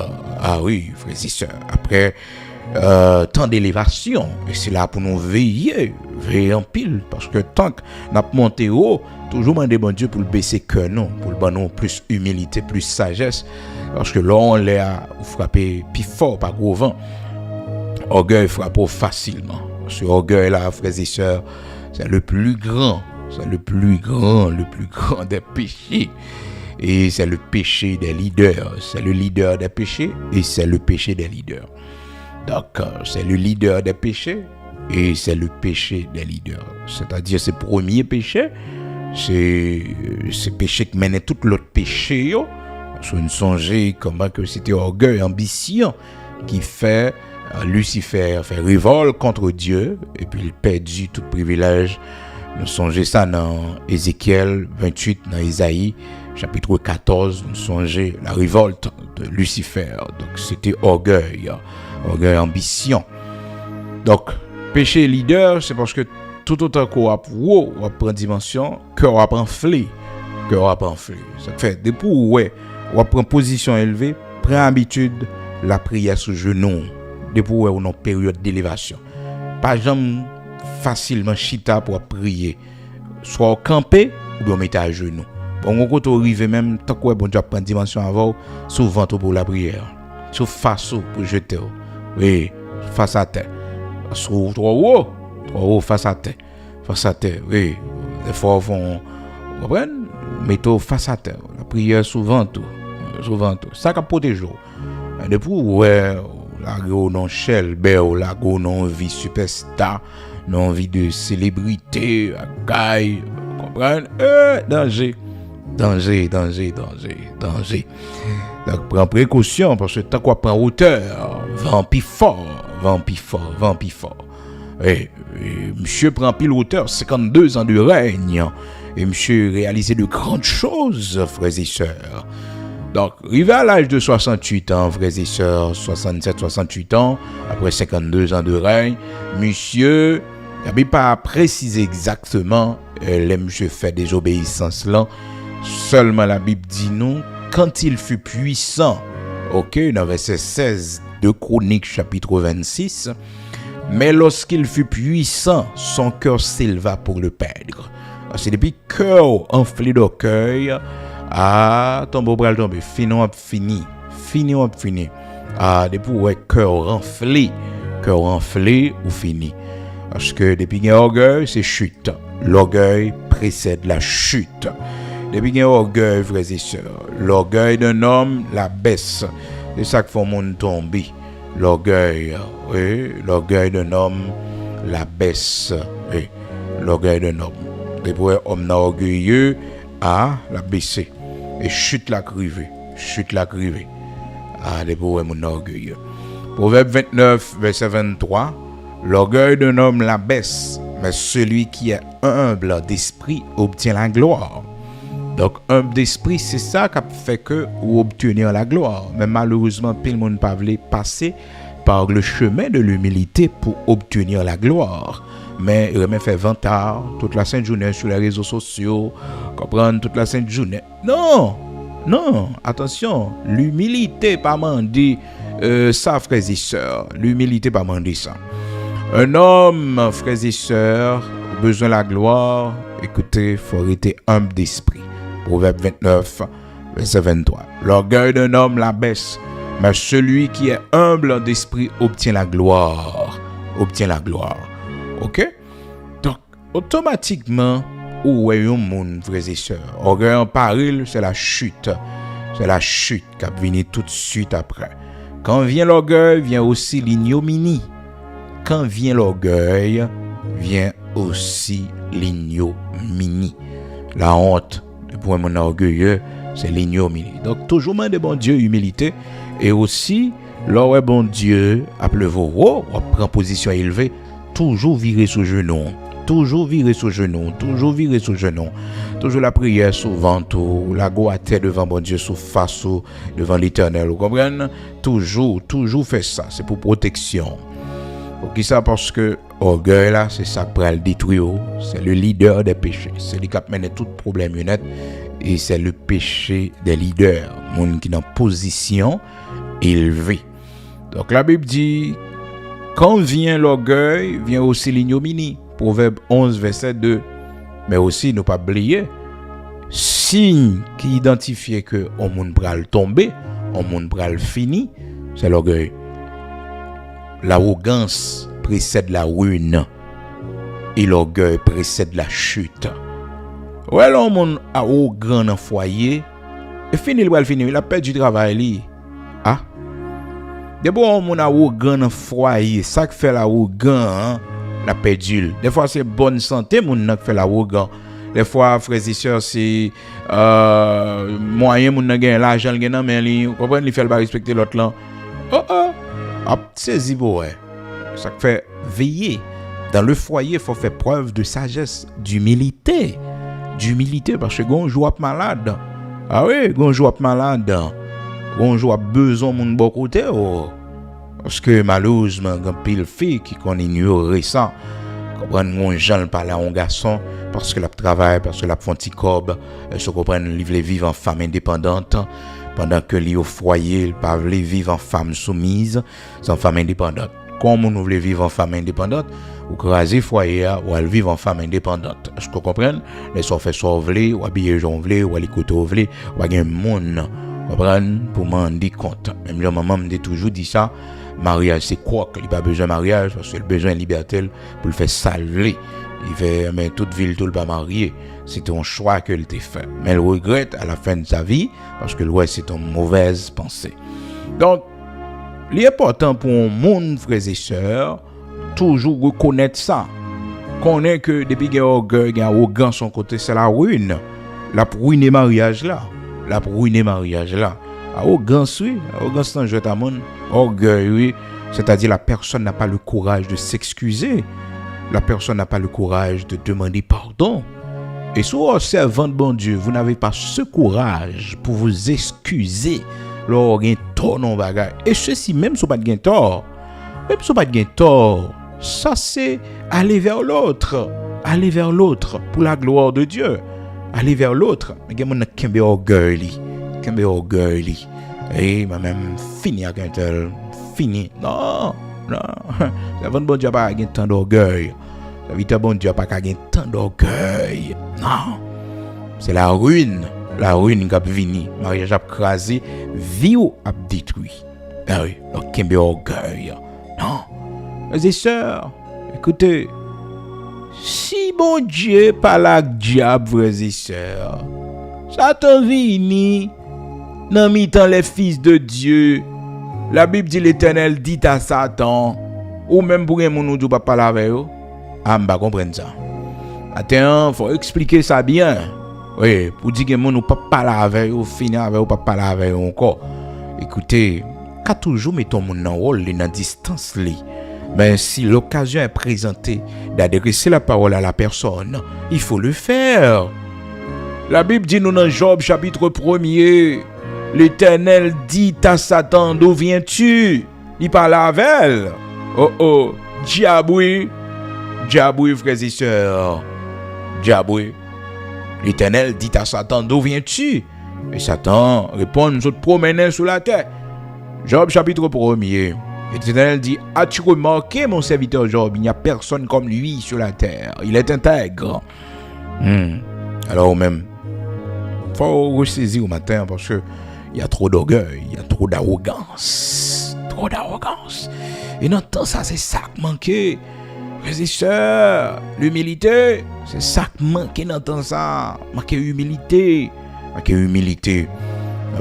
A: Ah oui frères et sœurs, après tant d'élévation et c'est là pour nous veiller en pile parce que tant que n'a monté haut toujours demander bon Dieu pour le baisser cœur non pour le donner plus humilité plus sagesse parce que là on l'a frappé plus fort par gros vent orgueil frappe facilement parce que orgueil là frères et sœurs c'est le plus grand des péchés et c'est le péché des leaders, c'est le leader des péchés et c'est le péché des leaders. Donc, c'est le leader des péchés et c'est le péché des leaders. C'est-à-dire, ce premier péché, c'est ce péché qui menait tout l'autre péché. Parce qu'on songeait comment que c'était orgueil, ambition qui fait Lucifer faire révolte contre Dieu et puis il perdit tout privilège. Nous songeons ça dans Ézéchiel 28, dans Isaïe chapitre 14, nous songeons la révolte de Lucifer. Donc, c'était orgueil, ambition. Donc, péché leader, c'est parce que tout autant qu'on prend dimension, cœur va enfler. Ça fait, depuis où on prend position élevée, prend habitude la prière sous genou. Depuis où on a une période d'élévation. Pas jamais facilement chita pour prier. Soit au campé ou bien mettre à genoux. Bon, quand on arrive même, tant que bon Dieu prend dimension avant, souvent pour la prière. Sur face pour jeter. Oui, face à terre. Sur trop haut, face à terre. Oui. Des fois, on mettez face à terre. La prière, souvent tout. Ça qui protège. Depuis la go non shell, la go non vie superstar, non vie de célébrité, gaille, comprenez? Danger. Donc, prends précaution parce que tant qu'on prend hauteur, vent pi fort. Et monsieur prend pile hauteur, 52 ans de règne. Et monsieur réalisait de grandes choses, frères et sœurs. Donc, arrivé à l'âge de 68 ans, frères et sœurs, 67-68 ans, après 52 ans de règne, monsieur n'avait pas précisé exactement les monsieur fait des obéissances là. Seulement la Bible dit nous, quand il fut puissant, ok, dans verset 16 de Chronique chapitre 26, Mais lorsqu'il fut puissant, son cœur s'éleva pour le perdre. C'est depuis cœur enflé d'orgueil, tombe bras tombe, fini. Depuis ouais cœur enflé ou fini. Parce que depuis qu'il y a orgueil, c'est chute. L'orgueil précède la chute. Depuis qu'il y a orgueil, frères et sœurs, l'orgueil d'un homme la baisse. C'est ça qui fait le monde tomber. L'orgueil d'un homme la baisse. Oui, l'orgueil d'un homme. Depuis homme orgueilleux, la baisser. Et chute la criver. Depuis mon orgueilleux. Proverbe 29, verset 23. L'orgueil d'un homme la baisse, mais celui qui est humble d'esprit obtient la gloire. Donc, humble d'esprit, c'est ça qui fait que vous obtenir la gloire. Mais malheureusement, tout le monde ne peut pas passer par le chemin de l'humilité pour obtenir la gloire. Mais il remet fait 20 heures, toute la sainte journée sur les réseaux sociaux, comprendre toute la sainte journée. Non, attention, l'humilité pas mandé ça, frères et sœurs. L'humilité pas mandé ça. Un homme, frères et sœurs, besoin de la gloire, écoutez, il faut être humble d'esprit. Proverbe 29, verset 23. L'orgueil d'un homme la baisse, mais celui qui est humble d'esprit obtient la gloire. Ok? Donc, automatiquement, où est un monde, frères et sœurs? Orgueil en péril, c'est la chute. C'est la chute qui va venir tout de suite après. Quand vient l'orgueil, vient aussi l'ignominie. Quand vient l'orgueil, vient aussi l'ignominie. La honte, pour un monde orgueilleux, c'est l'ignominie. Donc, toujours main de bon Dieu, humilité. Et aussi, lorsque bon Dieu appelle vos prend position élevée, toujours virer sous genou. Toujours la prière souvent, la goûter devant bon Dieu, sous face, devant l'Éternel. Vous comprenez? Toujours fait ça. C'est pour protection. Pour qui ça? Parce que orgueil là, c'est ça qui va le détruire. C'est le leader des péchés. C'est lui qui mène tout problème honnête. Et c'est le péché des leaders. Monde qui est en position élevée. Donc la Bible dit, quand vient l'orgueil, vient aussi l'ignominie. Proverbe 11, verset 2. Mais aussi, ne pas oublier, signe qui identifie que on monde pral tomber, on monde pral fini, c'est l'orgueil. L'arrogance précède la ruine et l'orgueil précède la chute. Ouais, là, on monde arrogant dans foyer, et fini le pral fini, il a perdu du travail. D'abord, on monde arrogant dans foyer, ça qui fait l'arrogant, la perdu. Des fois, c'est bonne santé, mon qui fait l'arrogant. Des fois, frères et sœurs, c'est moyen, mon qui gagne l'argent, il gagne, mais il comprend, il fait pas respecter l'autre là. C'est ouais. Ça fait veiller. Dans le foyer, il faut faire preuve de sagesse, d'humilité. Parce que quand on joue malade. Ah oui, quand on joue malade. Quand on joue besoin de mon bon côté. Parce que malheureusement, quand pile fille qui qu'on ignore ça, comprendre mon gens parler à un garçon parce que la travaille, parce que la font petit cob, se comprendre livre vivre en femme indépendante pendant que li au foyer, il pas vivre en femme soumise, en femme indépendante. Comme on veut vivre en femme indépendante, ou craser foyer ou elle vivre en femme indépendante. Est-ce que vous comprenez? Les soit fait sauver ou habiller jonvler ou aller côté ovler ou un monde pour m'en dire compte. Même la maman me dit toujours dit ça. Mariage, c'est quoi? Il n'y a pas besoin de mariage parce qu'il a besoin de liberté pour le faire salver. Il fait, mais toute ville, tout le pas marié. C'est un choix qu'il t'a fait. Mais il regrette à la fin de sa vie parce que c'est une mauvaise pensée. Donc, l'important pour un monde, frères et sœurs, toujours reconnaître ça. Connaître que depuis qu'il y a orgueil, il y a arrogance son côté, c'est la ruine. La ruiner mariage là. Arrogance, oui. Arrogance, c'est un jeu à monde. Orgueil, oui. C'est-à-dire la personne n'a pas le courage de s'excuser. La personne n'a pas le courage de demander pardon. Et si vous servant de bon Dieu, vous n'avez pas ce courage pour vous excuser lorsque vous avez tort dans bagage. Et ceci, même si vous n'avez pas tort, ça c'est aller vers l'autre. Aller vers l'autre pour la gloire de Dieu. Aller vers l'autre. Mais il y a un qui orgueil. Et même fini avec un tel. Fini. Non. Non, servant bon Dieu pas gagner tant d'orgueil. Serviteur bon Dieu pas gagner tant d'orgueil. Non. C'est la ruine qui a venu, mariage a crasé, vie a détruit. Ah oui, donc qu'est-ce orgueil. Non. Frères et sœurs, écoutez, si bon Dieu pas la diable, frères et sœurs, Satan vini dans mi-temps les fils de Dieu. La Bible dit l'Éternel dit à Satan, ou même pour un monde ou pas parler avec eux. Ah, m'pas comprendre ça. Attends, faut expliquer ça bien. Oui, pour dire que mon ou pas parler avec eux, finir avec eux, pas parler avec eux encore. Écoutez, quand toujours mettons mon rôle dans distance li. Mais si l'occasion est présentée d'adresser la parole à la personne, il faut le faire. La Bible dit nous dans Job chapitre 1er, l'Éternel dit à Satan, d'où viens-tu? Il parle avec elle. Oh, diable, frères et sœurs. Diable. L'Éternel dit à Satan, d'où viens-tu? Et Satan répond, nous autres promenons sur la terre. Job chapitre 1er. L'Éternel dit, as-tu remarqué mon serviteur Job? Il n'y a personne comme lui sur la terre. Il est intègre. Alors même, il faut ressaisir au matin parce que il y a trop d'orgueil, il y a trop d'arrogance. Et dans tout ça, c'est ça qui manque. Frères et sœurs, l'humilité, c'est ça qui manque dans tout ça. Manque humilité.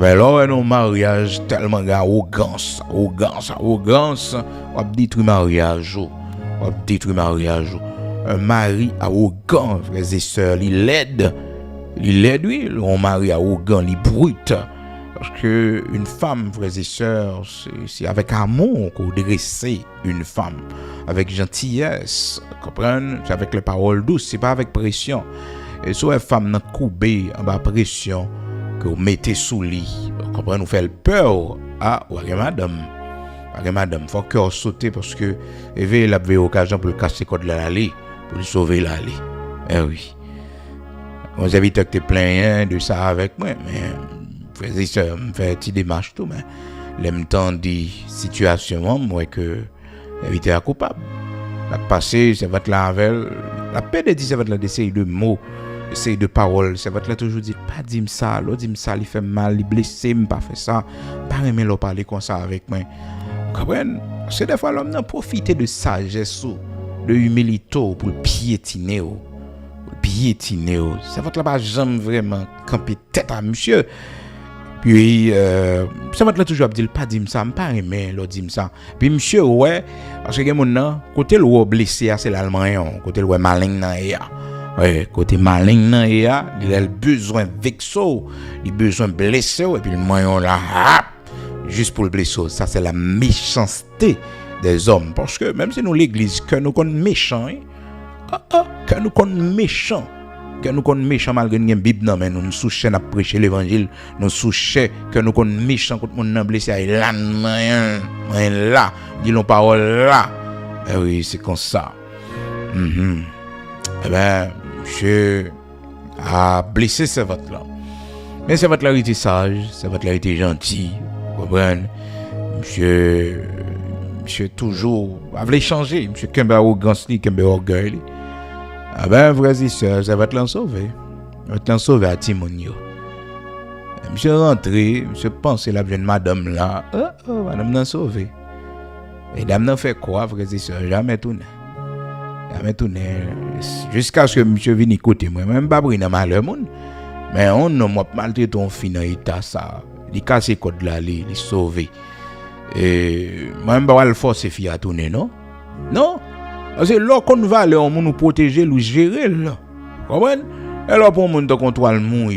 A: Alors, un mariage tellement d'arrogance, on va détruire mariage. Un mari arrogant, frères et sœurs, il aide, oui, un mari arrogant, il brute. Parce que une femme, frères et sœurs, c'est avec amour qu'on dresse une femme, avec gentillesse, comprenez? C'est avec les paroles douces, c'est pas avec pression. Et soit une femme n'a coubé en bas pression, que vous mettez sous lit, comprenez? Nous fait peur à madame, faut que sauter parce que il a eu occasion pour le casser code de l'allée, pour le sauver l'allée. Eh oui. On invite que tu plein de ça avec moi, mais frères et sœurs, me fait petite démarche tout, mais l'aime temps dit situation moi que éviter à coupable. La passé, c'est votre la avec la paix de dire c'est votre la d'essayer de mots, essayer de paroles, c'est votre là toujours dit pas dire ça, l'autre dit ça, il fait mal, il blessé, me pas fait ça, pas aimer le parler comme ça avec moi. Comprenez? C'est des fois l'homme n'a profité de sagesse, de humilité pour piétiner. C'est votre là pas jamais vraiment camper tête à monsieur. Puis ça va toujours dire pas dire ça, pas aimer l'autre dire ça. Puis monsieur ouais parce que mon nan côté le blessé c'est l'allemand, côté le malin nan ya. Ouais, côté malin nan ya, il a besoin vexo, il a besoin blessé et puis le moyen là juste pour le blesser. Ça c'est la méchanceté des hommes parce que même si nous l'église que nous connaissons méchants, que nous connaissons méchants. Que nous connaissons méchants malgré une Bible, mais nous souchons à prêcher l'évangile, nous souchons que nous connaissons méchants contre mon blessé, là, dis nos paroles là. Eh oui, c'est comme ça. Eh bien, monsieur a blessé ce vote là. Mais ce vote là était sage, ce vote là était gentil, vous comprenez? Monsieur toujours, avait changé, monsieur Kembe arrogance, Kembe orgueil. Ah ben, frères et sœurs, ça va te l'en sauver. Ça va te l'en sauver à Timonio. Monsieur rentré, monsieur pensé la jeune madame là. Madame l'en sauvé. Et dame n'en fait quoi, frères et sœurs? Jamais tourné. Jusqu'à ce que monsieur vienne écouter moi. Même pas pris dans malheur, moun. Mais on n'a pas maltraité ton fils dans l'état ça. Il casse les codes là, il sauvé. Et moi-même, pas le forcer fille à tourner, non? Non? Parce que là, quand on va aller, on nous protéger, nous gérer là. Comprenez? Et là, pour on contrôle le monde,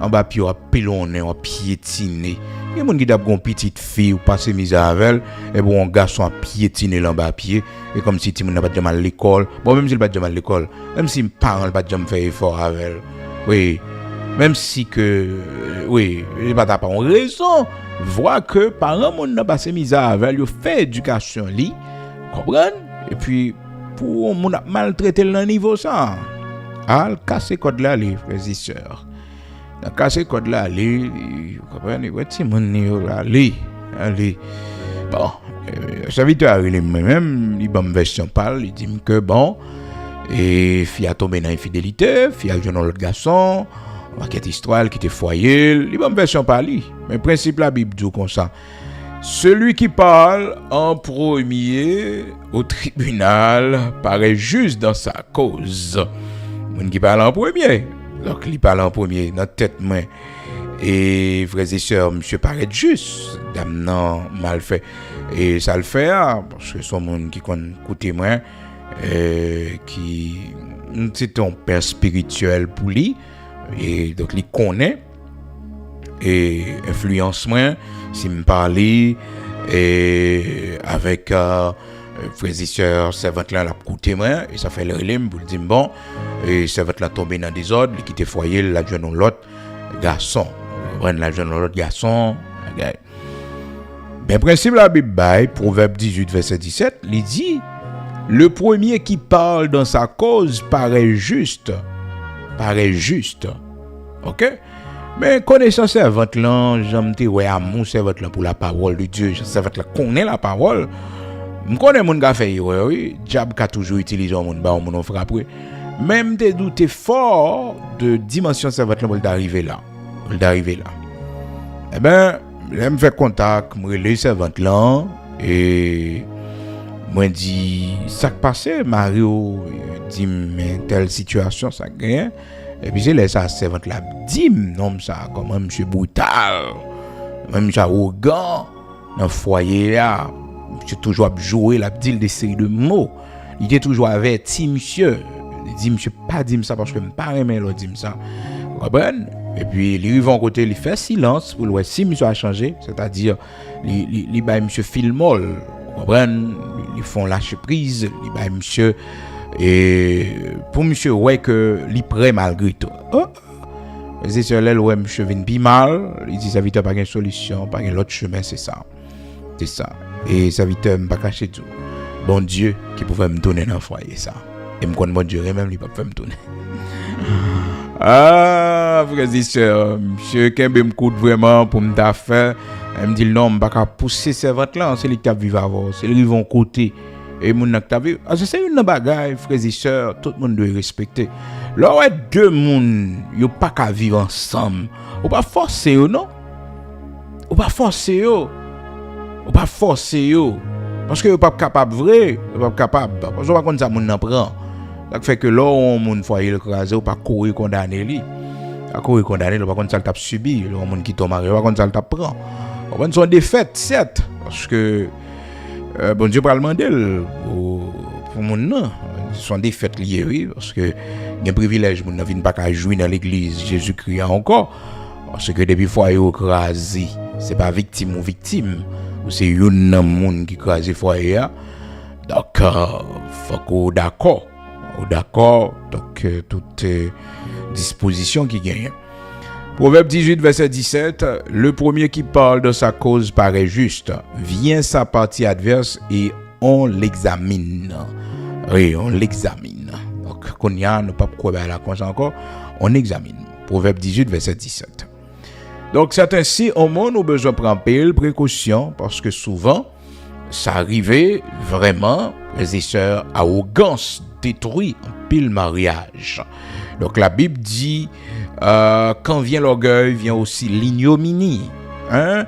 A: en bas, puis on pilonner, on piétiner. Il y a des gens qui ont une petite fille ou passer mise avec elle, et bon, un garçon a piétiner là en bas pied, et comme si tu n'as pas de mal à l'école. Bon, même si il n'a pas de mal à l'école, même si mes parents n'ont pas de faire effort avec elle. Oui. Même si que, oui, il n'a pas raison. Voir que parents n'ont pas mise avec elle, ils fait éducation, comprenez? Et puis, pour mon maltraiter le niveau ça, al casser code là les frères et sœurs. La casser code là les, vous comprenez, ouais ti mon là allez. Bon, serviteur lui-même, il bonne version parle, il dit que bon, et fille a tombé dans l'infidélité, fille a jeune l'autre garçon, enquête histoire qui était foyer, il bonne version parle. Mais principe la Bible dit comme ça. Celui qui parle en premier au tribunal paraît juste dans sa cause. Moun qui parle en premier, donc il parle en premier dans tête main. Et frères et sœurs, monsieur paraît juste, dame non mal fait. Et ça le fait, parce que son monde qui connaît témoin, qui c'est un père spirituel pour lui, et donc il connaît, et influence moi, si me parler, et avec frères et sœurs, servante là, la côté moi, et ça fait le relais pour dire bon, et servante là tombé dans des ordres, il quitte foyer, la jeune l'autre garçon. La jeune l'autre garçon. Ben, principe la Bible, Proverbe 18, verset 17, il dit le premier qui parle dans sa cause paraît juste. Paraît juste. Ok? Mais connaissant servante là, j'aime te ouais amour servante là pour la parole de Dieu. Servante là connaît la parole. Je connais mon gars fait oui. Diable a toujours utilisé mon ba mon frappe. Même te doute fort de dimension servante là pour d'arriver là. Eh ben, je me fais contact, je relève servante là, et moi dis, ça qui passe, Mario dit, mais telle situation, ça gagne. Et puis je laisse la servante là, dit, non, ça, comment monsieur brutal, même monsieur arrogant, dans le foyer là, monsieur toujours à jouer, la dit des séries de mots. Il était toujours averti, monsieur. Il dit, monsieur, pas dit ça parce que je ne pas aimer l'autre dit ça. Vous comprenez? Et puis, il arrive en côté, il fait silence pour voir si monsieur a changé, c'est-à-dire, il bat monsieur filmol, vous comprenez? Ils font lâcher prise, il bat monsieur, et pour monsieur, ouais, que il prêt malgré tout. Oh! C'est sur l'aile, ouais, monsieur vient bien mal, il dit, ça vite pas une solution, pas un autre chemin, c'est ça. C'est ça. Et ça vite pas cacher tout. Bon Dieu, qui pouvait me donner dans le foyer, ça. Et me connaît bon Dieu, même, il peut pas me donner. Ah, frères et sœurs, monsieur Kembe me coûte vraiment pour me faire. Elle me dit non, je ne vais pas pousser servante là, c'est lui qui a vécu avant, c'est lui qui vont côté. Et mon qui a vécu. C'est une bagaille, frères et sœurs, tout le monde doit respecter. Là, ouais, deux mondes, ils ne pas qu'à vivre ensemble. On pas forcer, non? On pas forcer, on pas forcer, parce que vous pas capable vrai, vous pas capable. Parce que pas ça mon n'en prend. Ça fait que là on moun foyer le crasé ou pas courir condamner lui. À courir condamner, pas contre ça le tape subi, le monde qui tombe marié, pas contre ça le tape prend. On sont défaites certes parce que bon Dieu va demander pour mon non, sont défaites liées oui parce que il y a un privilège mon vinn pas qu'à jouer dans l'église Jésus-Christ encore parce que depuis foyer au crasé, c'est pas victime ou victime. C'est une monde qui crase foyer. Donc faut qu'on d'accord. Donc toutes dispositions qui gagnent. Proverbe 18 verset 17, le premier qui parle de sa cause paraît juste. Vient sa partie adverse et on l'examine. Oui, on l'examine. Donc qu'on y a ne pas quoi la conscience encore, on examine. Proverbe 18 verset 17. Donc, c'est ainsi, au monde, nous besoin de prendre pile précaution parce que souvent, ça arrivait vraiment, les sœurs, arrogance détruit un pile mariage. Donc, la Bible dit, quand vient l'orgueil, vient aussi l'ignominie. Hein?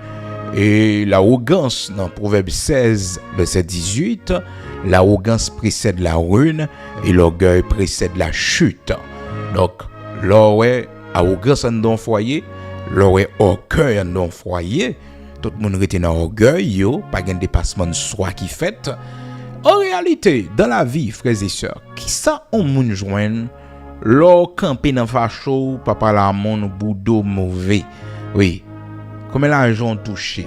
A: Et l'arrogance, dans Proverbe 16, verset 18, l'arrogance précède la ruine et l'orgueil précède la chute. Donc, là, ouais, arrogance dans le foyer, l'orgueil orgueil dans le foyer, tout le monde retient dans orgueil, pas de dépassement de soi qui fait. En réalité, dans la vie, frères et sœurs, qui ça on moun joindre, l'or campé dans facho, papa la mon boudo mauvais. Oui. Comment l'argent touché?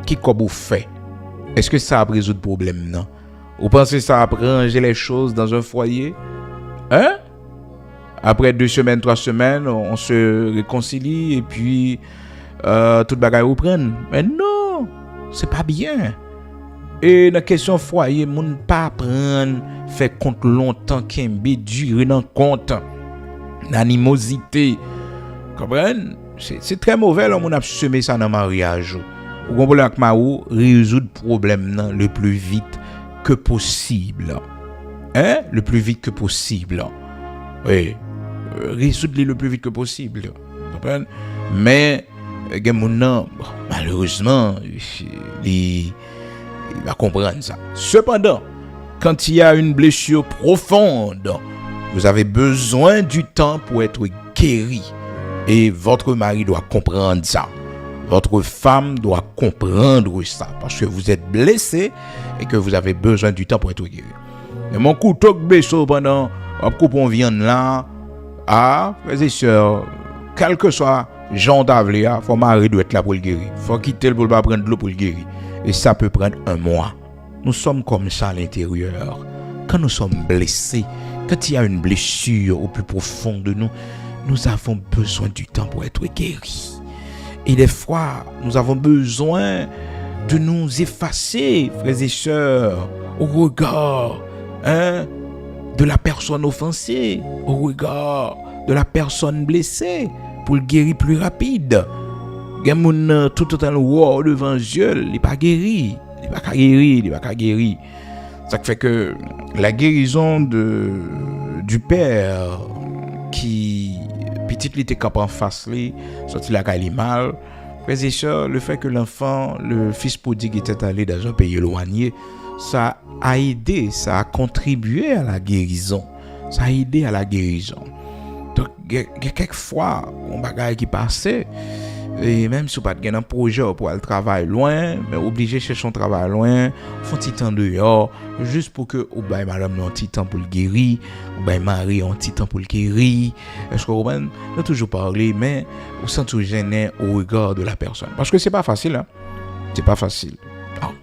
A: Qui comme vous fait? Est-ce que ça a résoudre le problème, non? Vous pensez que ça a ranger les choses dans un foyer? Hein? Après 2 semaines, 3 semaines, on se réconcilie et puis toute bagaille reprenne. Mais non, c'est pas bien. Et dans la question foyer, moun pas prendre fait compte longtemps qu'un durer dans compte l'animosité. Comprenez? C'est très mauvais là, on a semé ça dans le mariage. Ou comprenez avec Maou, résoudre problème nan le plus vite que possible. Hein? Le plus vite que possible. Oui. Résoudre le plus vite que possible. Vous comprenez? Mais, malheureusement, il va comprendre ça. Cependant, quand il y a une blessure profonde, vous avez besoin du temps pour être guéri. Et votre mari doit comprendre ça. Votre femme doit comprendre ça. Parce que vous êtes blessé et que vous avez besoin du temps pour être guéri. Et mon couteau blessé pendant un coup on vient là, frères et sœurs, quel que soit Jean Davléa, il faut mari doit être là pour le guérir. Il faut quitter le pour pas prendre de l'eau pour le guérir. Et ça peut prendre un mois. Nous sommes comme ça à l'intérieur. Quand nous sommes blessés, quand il y a une blessure au plus profond de nous, nous avons besoin du temps pour être guéris. Et des fois, nous avons besoin de nous effacer, frères et sœurs, au regard de la personne offensée, au regard de la personne blessée, pour le guérir plus rapide. Il y a des gens tout le temps devant Dieu, il n'est pas guéri. Il n'est pas guéri. Ça fait que la guérison du père qui petit il était capable en face lui, sorti la caille mal. Frères et sœurs, le fait que le fils prodigue était allé dans un pays éloigné, ça a aidé, ça a contribué à la guérison. Ça a aidé à la guérison. Donc, il y a quelquefois, on bagaille qui passait, et même si vous n'avez pas un projet pour aller travailler loin, mais obligé de chercher son travail loin, faut un petit temps dehors, juste pour que vous ayez madame un petit temps pour le guérir, vous ayez mari un petit temps pour le guérir. Est-ce que vous comprenez? On a toujours parlé, mais vous sentez toujours gêné au regard de la personne. Parce que c'est pas facile, hein? C'est pas facile. Alors,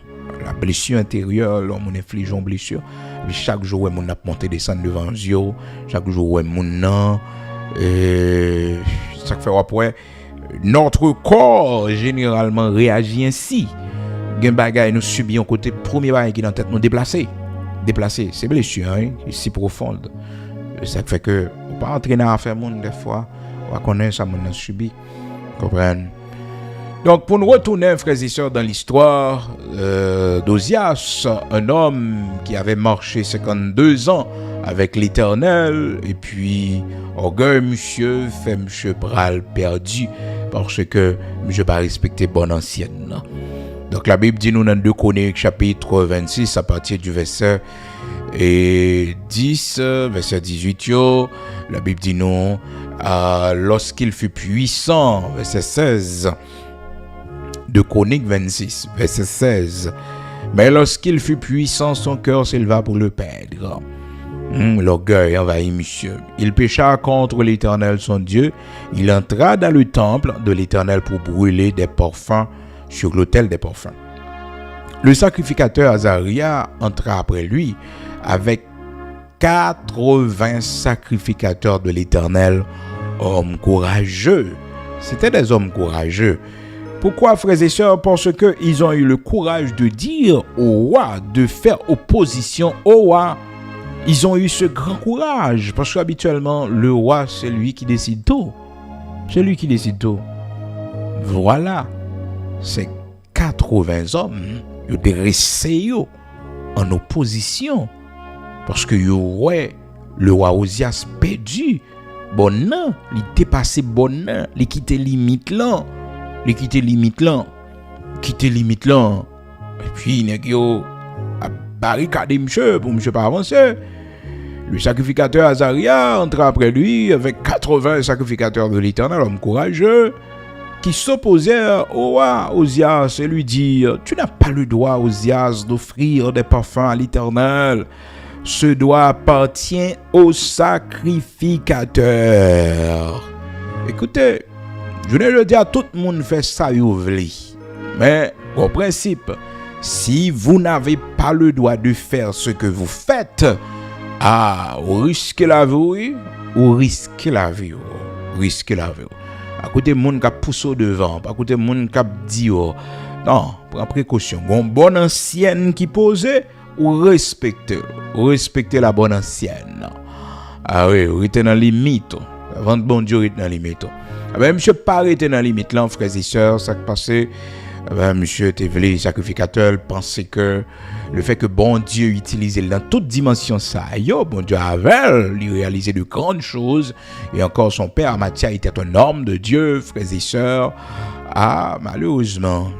A: la blessure intérieure, l'homme inflige une blessure. Et chaque jour, on a monté descendre devant Dieu. Chaque jour, on a ça fait après. Notre corps généralement réagit ainsi. Gen bagay nous subissons côté premier bagay qui dans tête nous déplacer, c'est blessure si profonde. Ça fait que on pas entraîner à faire monde des fois, on va connaître ça monde subi. Comprendre. Donc pour nous retourner frères et sœurs dans l'histoire d'Ozias, un homme qui avait marché 52 ans avec l'Éternel et puis orgueil monsieur fait monsieur pral perdu parce que monsieur pas respecté bonne ancienne. Donc la Bible dit nous dans 2 Chroniques chapitre 26 à partir du verset 10 verset 18 la Bible dit nous lorsqu'il fut puissant verset 16 de Chroniques 26 verset 16 mais lorsqu'il fut puissant son cœur s'éleva pour le perdre. L'orgueil envahit monsieur. Il pécha contre l'Éternel son Dieu. Il entra dans le temple de l'Éternel pour brûler des parfums sur l'autel des parfums. Le sacrificateur Azaria entra après lui avec 80 sacrificateurs de l'Éternel, hommes courageux. C'était des hommes courageux. Pourquoi, frères et sœurs? Parce qu'ils ont eu le courage de dire au roi, de faire opposition au roi. Ils ont eu ce grand courage, parce qu'habituellement, le roi, c'est lui qui décide tout. C'est lui qui décide tout. Voilà. C'est 80 hommes, ils ont dressé en opposition. Parce que le roi Ozias perdu. Bon non, il dépassé bon non, il quitté limite là. Il quitté limite là. Et puis, il a barricadé monsieur pour monsieur pas avancer. Le sacrificateur Azaria entra après lui avec 80 sacrificateurs de l'Éternel, hommes courageux, qui s'opposèrent au roi Ozias et lui dirent: tu n'as pas le droit, Ozias, d'offrir des parfums à l'Éternel. Ce droit appartient au sacrificateur. Écoutez, je ne le dis à tout le monde fait ça, mais au principe, si vous n'avez pas le droit de faire ce que vous faites, vous risquez la vie, À côté monde qui pousse au devant, à côté monde qui dit non, prends précaution. Une bonne ancienne qui pose ou respecter la bonne ancienne. Ah oui, vous êtes dans la limite. Avant bon Dieu, vous êtes dans la limite. Ah ben monsieur pas arrêter dans la limite là, frères et sœurs, ça qui passe Monsieur Tevele, sacrificateur, pensait que le fait que bon Dieu utilisait dans toute dimension ça, bon Dieu avait lui réalisé de grandes choses, et encore son père Matthias était un homme de Dieu, frères et sœurs. Malheureusement,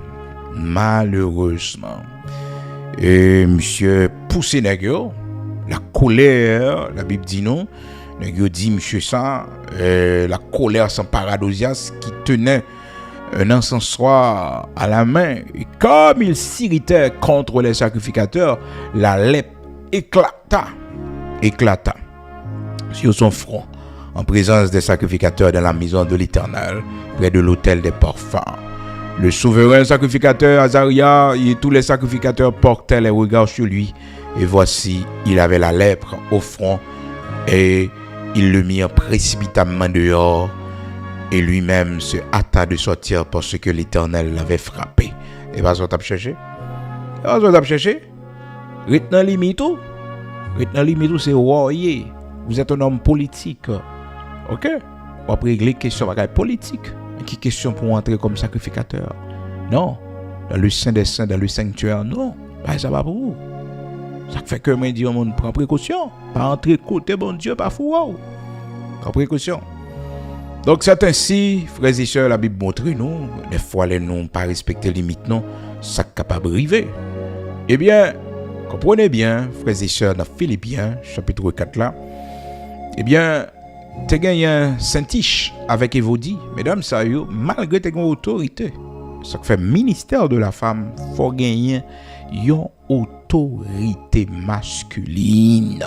A: et monsieur poussé nègre, la colère, la Bible dit non, nègre dit monsieur ça, la colère sans paradosias qui tenait un encensoir à la main, et comme il s'irritait contre les sacrificateurs, la lèpre éclata sur son front, en présence des sacrificateurs dans la maison de l'Éternel, près de l'autel des parfums. Le souverain sacrificateur Azaria et tous les sacrificateurs portaient les regards sur lui, et voici, il avait la lèpre au front, et il le mit précipitamment dehors, et lui-même se hâta de sortir parce que l'Éternel l'avait frappé. Et pas ça t'a cherché? Retenant limite, c'est royer. Vous êtes un homme politique. OK? On va régler question politique. Qui question pour entrer comme sacrificateur? Non. Dans le sein des saints, dans le sanctuaire, non. Ça va pour vous. Ça fait que moi dis on prend précaution. Pas entrer côté bon Dieu, pas fou. Prends précaution. Donc c'est ainsi, frères et sœurs, la Bible montre nous, des fois les noms pas respecter les limites, non, ça capable de arriver. Eh bien, comprenez bien, frères et sœurs, dans Philippiens, chapitre 4 là, eh bien, tu as gagné un Saint-Tiche avec Évodie, mesdames, ça y est, malgré tes autorité, ça fait ministère de la femme, il faut gagner une autorité masculine.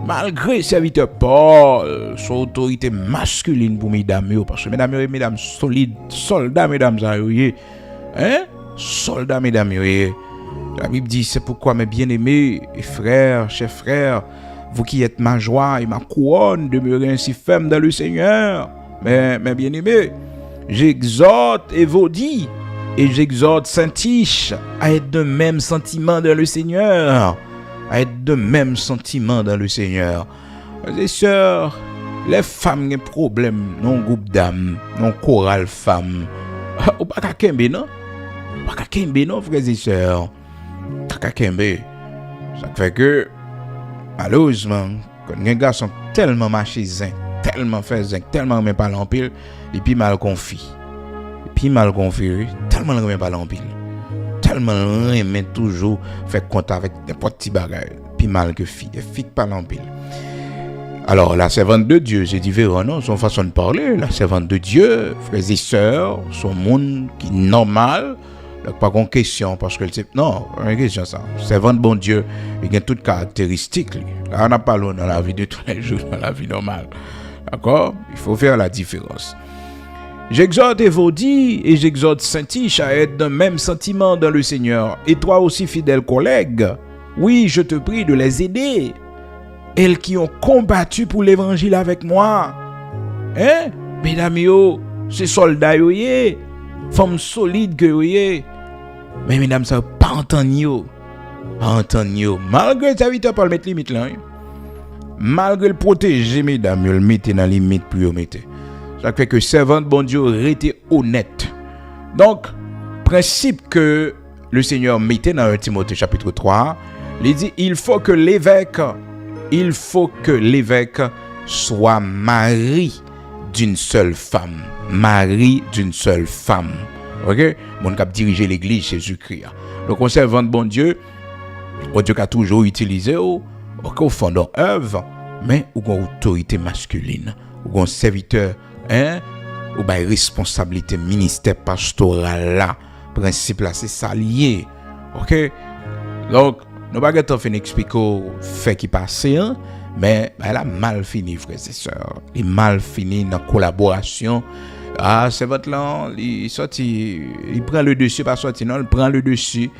A: Malgré serviteur Paul, son autorité masculine pour mesdames, parce que mesdames solides, soldats, mesdames, soldats, mesdames, la Bible dit, c'est pourquoi mes bien-aimés et frères, chers frères, vous qui êtes ma joie et ma couronne, demeurez ainsi fermes dans le Seigneur. Mais mes bien-aimés, j'exhorte Évodie et j'exhorte Saint-Tiche à être de même sentiment dans le Seigneur. À être de même sentiment dans le Seigneur. Les sœurs, les femmes ont un problème, non groupe d'âmes, non chorale femmes. Ou pas kembe non? Pas kembe non, frères et sœurs. Pas kembe. Ça fait que, malheureusement, quand les gars sont tellement machés zinc, tellement fait zinc, tellement même pas l'empile, et puis mal confit. Et puis mal confit, tellement même pas l'empile. Tellement mais toujours fait compte avec n'importe petit bagage, puis mal que fille pas l'empile. Alors la servante de Dieu, c'est différent, non, son façon de parler, la servante de Dieu, frères et sœurs, son monde qui est normal, pas qu'on question parce que non, pas une question ça. Servante bon Dieu, il a toutes caractéristiques. Là on n'a pas l'eau dans la vie de tous les jours, dans la vie normale. D'accord? Il faut faire la différence. J'exhorte Évodie et j'exhorte Saint-Tiche à être d'un même sentiment dans le Seigneur. Et toi aussi, fidèle collègue, oui, je te prie de les aider. Elles qui ont combattu pour l'évangile avec moi. Hein? Mesdames, yo, c'est soldats, yo, femmes solides que yo. Mais mesdames, ça pas entendu, yo. Pas entendu, yo. Malgré le serviteur, pas le mettre limite là. Malgré le protéger, mesdames, yo, le mettre dans limite pour yo mettre. Ça fait que servante bon Dieu était honnête. Donc, principe que le Seigneur mettait dans 1 Timothée chapitre 3, il dit il faut que l'évêque soit mari d'une seule femme. Mari d'une seule femme. OK? Mon cap diriger l'église Jésus-Christ. Donc, on servante bon Dieu a toujours utilisé au fondant œuvre, mais ou une autorité masculine, ou un serviteur ou bien responsabilité ministère pastoral là principe là c'est ça lié. OK, donc nous pas gâteau fin expliquer fait qui passé mais elle a mal fini frères et sœurs, il mal fini dans collaboration. C'est votre là il sorti, il prend le dessus pas sorti non, il prend le dessus,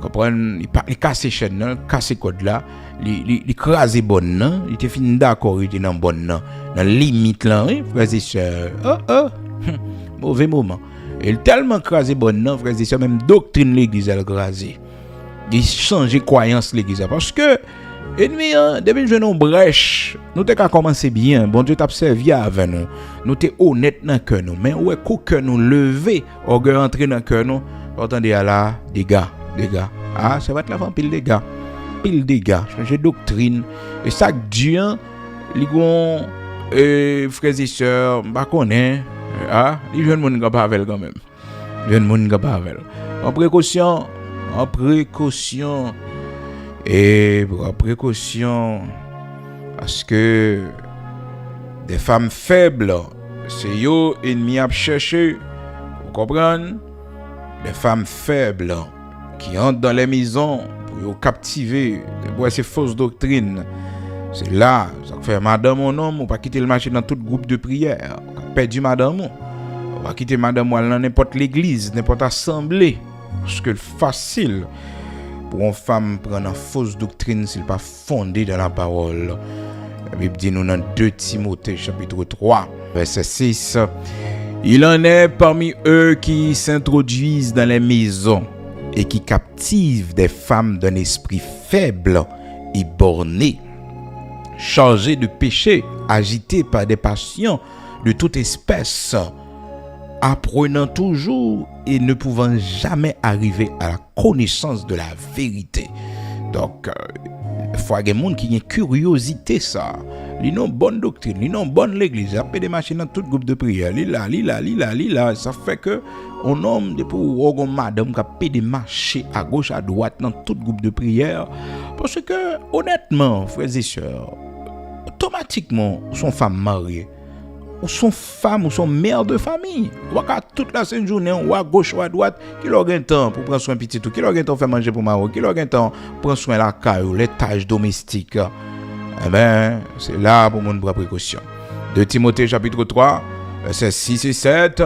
A: comprendre, il casse chaîne non, casse code là, il crase bonne non, il était fini d'accord, il était dans bonne non, dans limite là, frères et sœurs. Mauvais moment. Il tellement crasé bonne non, frères et sœurs, même doctrine l'église elle crasé. Il change croyance l'église parce que Ennemi, depuis que nous brèche, nous t'es qu'à commencer bien. Bon Dieu t'a servi avec nous. Nous t'es honnête dans le cœur nous. Mais ouais, que nous lever, orgueil entrer dans le cœur nous. Attendez à là, dégâts. Ah, ça va être la fin pile dégâts. Changer doctrine. Et ça Dieu, les gars, frères et sœurs, bah connaît. Ah, les jeunes monde pas avec quand même. Jeunes monde pas avec. En précaution. Et pour précaution, parce que des femmes faibles, c'est yo ennemi à chercher. Vous comprenez? Des femmes faibles qui entrent dans les maisons pour captiver, pour ces fausses doctrines. C'est là, ça fait madame mon homme, on pas quitter le marché dans tout groupe de prière. On a perdu madame, on va quitter madame dans n'importe l'église, n'importe assemblée. Parce que facile pour une femme prendre une fausse doctrine s'il n'est pas fondé dans la parole. La Bible dit nous dans 2 Timothée chapitre 3 verset 6. Il en est parmi eux qui s'introduisent dans les maisons et qui captivent des femmes d'un esprit faible et borné, chargées de péché, agitées par des passions de toute espèce, apprenant toujours et ne pouvant jamais arriver à la connaissance de la vérité. Donc, il faut que les gens qui ont une curiosité, ça. Ils ont une bonne doctrine, ils ont une bonne l'église. Ils ont des machines dans tout groupe de prière. Lila. Ça fait que on homme de pour madame qui a payé des marchés à gauche, à droite dans tout groupe de prière. Parce que, honnêtement, frères et sœurs, automatiquement, son femme mariée, ou son femme ou son mère de famille. Ou à toute la sainte journée, ou à gauche ou à droite, qui leur a un temps pour prendre soin petit tout, qui leur a un temps pour faire manger pour Maro, qui leur a un temps pour prendre soin de la caille, les tâches domestiques. Eh bien, c'est là pour mon précaution. 2 Timothée chapitre 3, versets 6 et 7,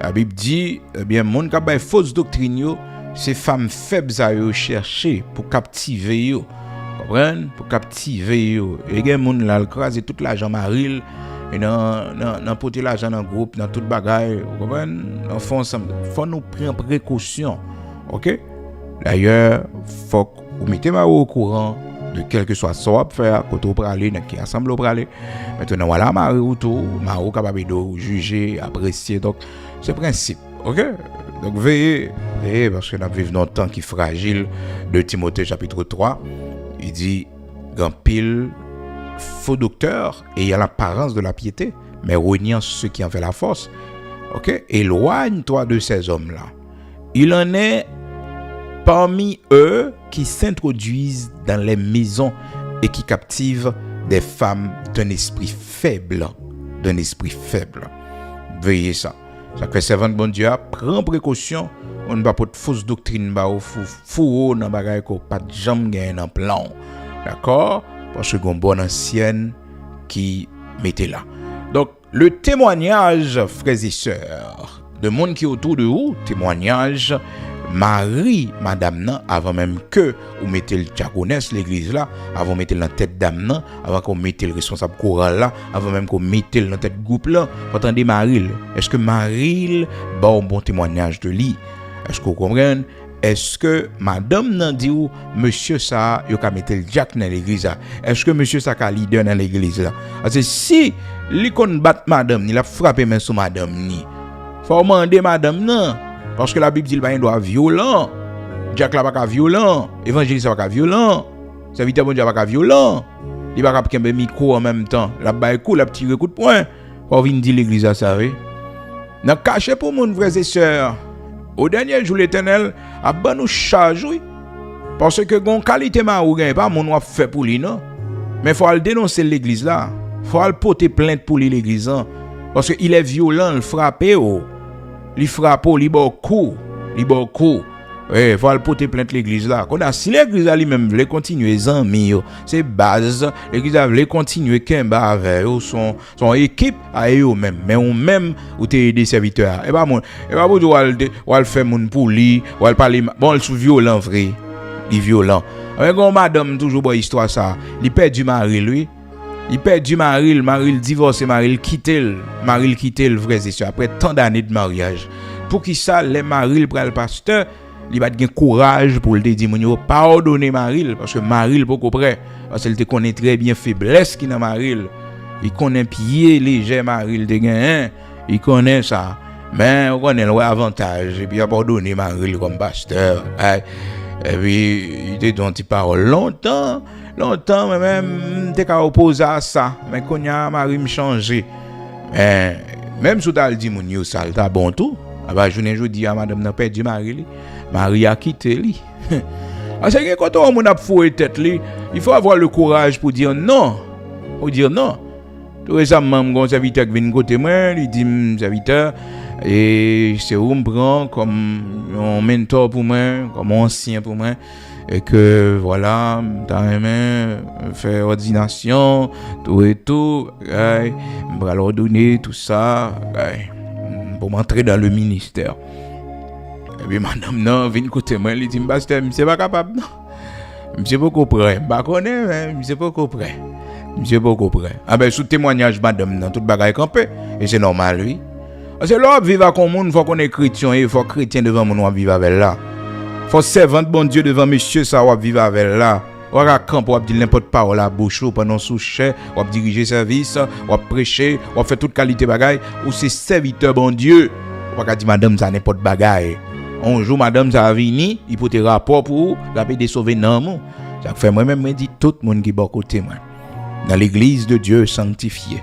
A: la Bible dit, eh bien, mon qui a fausse doctrine, ces femmes faibles à eux chercher pour captiver eux. Comprenez? Pour captiver eux. Et il y a des gens qui ont crasé toute l'argent maril. Et dans porter l'argent dans le groupe, dans toute bagaille, vous comprenez? En fond, faut nous prendre précaution. OK? D'ailleurs, faut que vous mettez au courant de quel que soit ce qu'on va faire, quand vous parlez, qui assemble pour aller. Maintenant, voilà, Marie capable de juger, apprécier. Donc, c'est le principe. OK? Donc, veillez, parce que nous vivons dans un temps qui est fragile. De Timothée chapitre 3, il dit, grand pile, faux docteur ayant l'apparence de la piété, mais reniant ceux qui en fait la force. Ok? Éloigne-toi de ces hommes-là. Il en est parmi eux qui s'introduisent dans les maisons et qui captivent des femmes d'un esprit faible. Veuillez ça. Ça fait servant de bon Dieu, prends précaution. On ne va pas de fausse doctrine, fou dans bagaille ko pas de jambe gagne en plan. D'accord? Parce que une bonne ancienne qui mettait là. Donc, le témoignage, frères et sœurs, de monde qui est autour de vous, témoignage, Marie, madame, nan, avant même que vous mettez le diaconesse, l'église là, avant de mettre la tête dame, nan, avant qu'on mette le responsable choral là, avant même qu'on mette le tête groupe là, vous entendez Marie. Est-ce que Marie, bon témoignage de lui? Est-ce que vous comprenez? Est-ce que madame nan dit ou monsieur ça yo ka mettre le jack dans l'église là? Est-ce que monsieur ça ka leader dans l'église là? Parce que si li kon bat madame, il a frappé main sur madame ni. Faut demander madame nan parce que la Bible dit il pas doit violent. Jack là pas violent, évangéliste pas violent. Serviteur bon Dieu pas violent. Il pas kembe micro en même temps. La bail coup, la tirer coup de poing. Faut venir dire l'église ça savez. N'a caché pour mon frères et sœurs. Au dernier jour, l'Éternel a ban nous charge, oui. Parce que gon qualité ma ou gagne pas mon fait pour lui non. Mais faut aller dénoncer l'église là. Faut aller porter plainte pour lui l'église là. Parce que il est violent, il frappe oh. Il frappe il bon coup. Ouais, faut aller porter plainte l'église là. Quand si l'église là lui-même veut continuer amis c'est base l'église veut continuer kemba avec son équipe à eux même mais on même ou t'es des serviteurs et pas bon ou al faire moun pour lui ou al parler bon il sous violent vrai il violent avec gon madame toujours bonne histoire ça il perd du mari lui il perd du mari divorce mari quitte le frère et sœur après tant d'années de mariage pour qui ça les maris pral pasteur il pas de courage pour le dire mon yo pardonner Maril parce que Maril pas prêt parce qu'elle te connaît très bien faiblesse qui dans Maril. Il connaît pied léger Maril de gain, il connaît ça. Mais on connaît l'avantage et puis pardonner Maril comme pasteur. Et puis il te donne parole longtemps mais même t'es qu'à opposer à ça mais quand y a Marie me changer. Mais même si tu as dit mon yo ça t'a bon tout. Aba journée jodi a madame n'a perdu Marie a quitté lui. C'est que quand on a foué tête lui, il faut avoir le courage pour dire non. Pour dire non. Tout récemment mon serviteur qui vient côté moi, il dit serviteur et c'est où me prend comme un mentor pour moi, comme ancien pour moi et que voilà, t'as aimé faire ordination, tout et tout, me va leur donner tout ça. Pour m'entrer dans le ministère. Et puis madame non vient côté moi, il dit pasteur, monsieur pas capable non. Monsieur pas prêt, pas connaît mais monsieur pas prêt. Monsieur pas prêt. Ah ben sous témoignage madame non toute bagaille campé et c'est normal oui. Parce que là vivre comme monde faut qu'on est chrétien et faut chrétien devant mon vivre avec là. Faut servant bon Dieu devant monsieur ça va vivre avec là. On va camp on dire n'importe parole à bouche pendant sous chef, on va diriger service, on va prêcher, on va faire toute qualité bagaille ou c'est serviteur bon Dieu. On va dire madame ça n'importe bagaille. Un jour madame ça va venir, il peut te rapport pour la paix de sauver non. Ça fait moi même dit tout le monde qui bon côté moi. Dans l'église de Dieu sanctifié.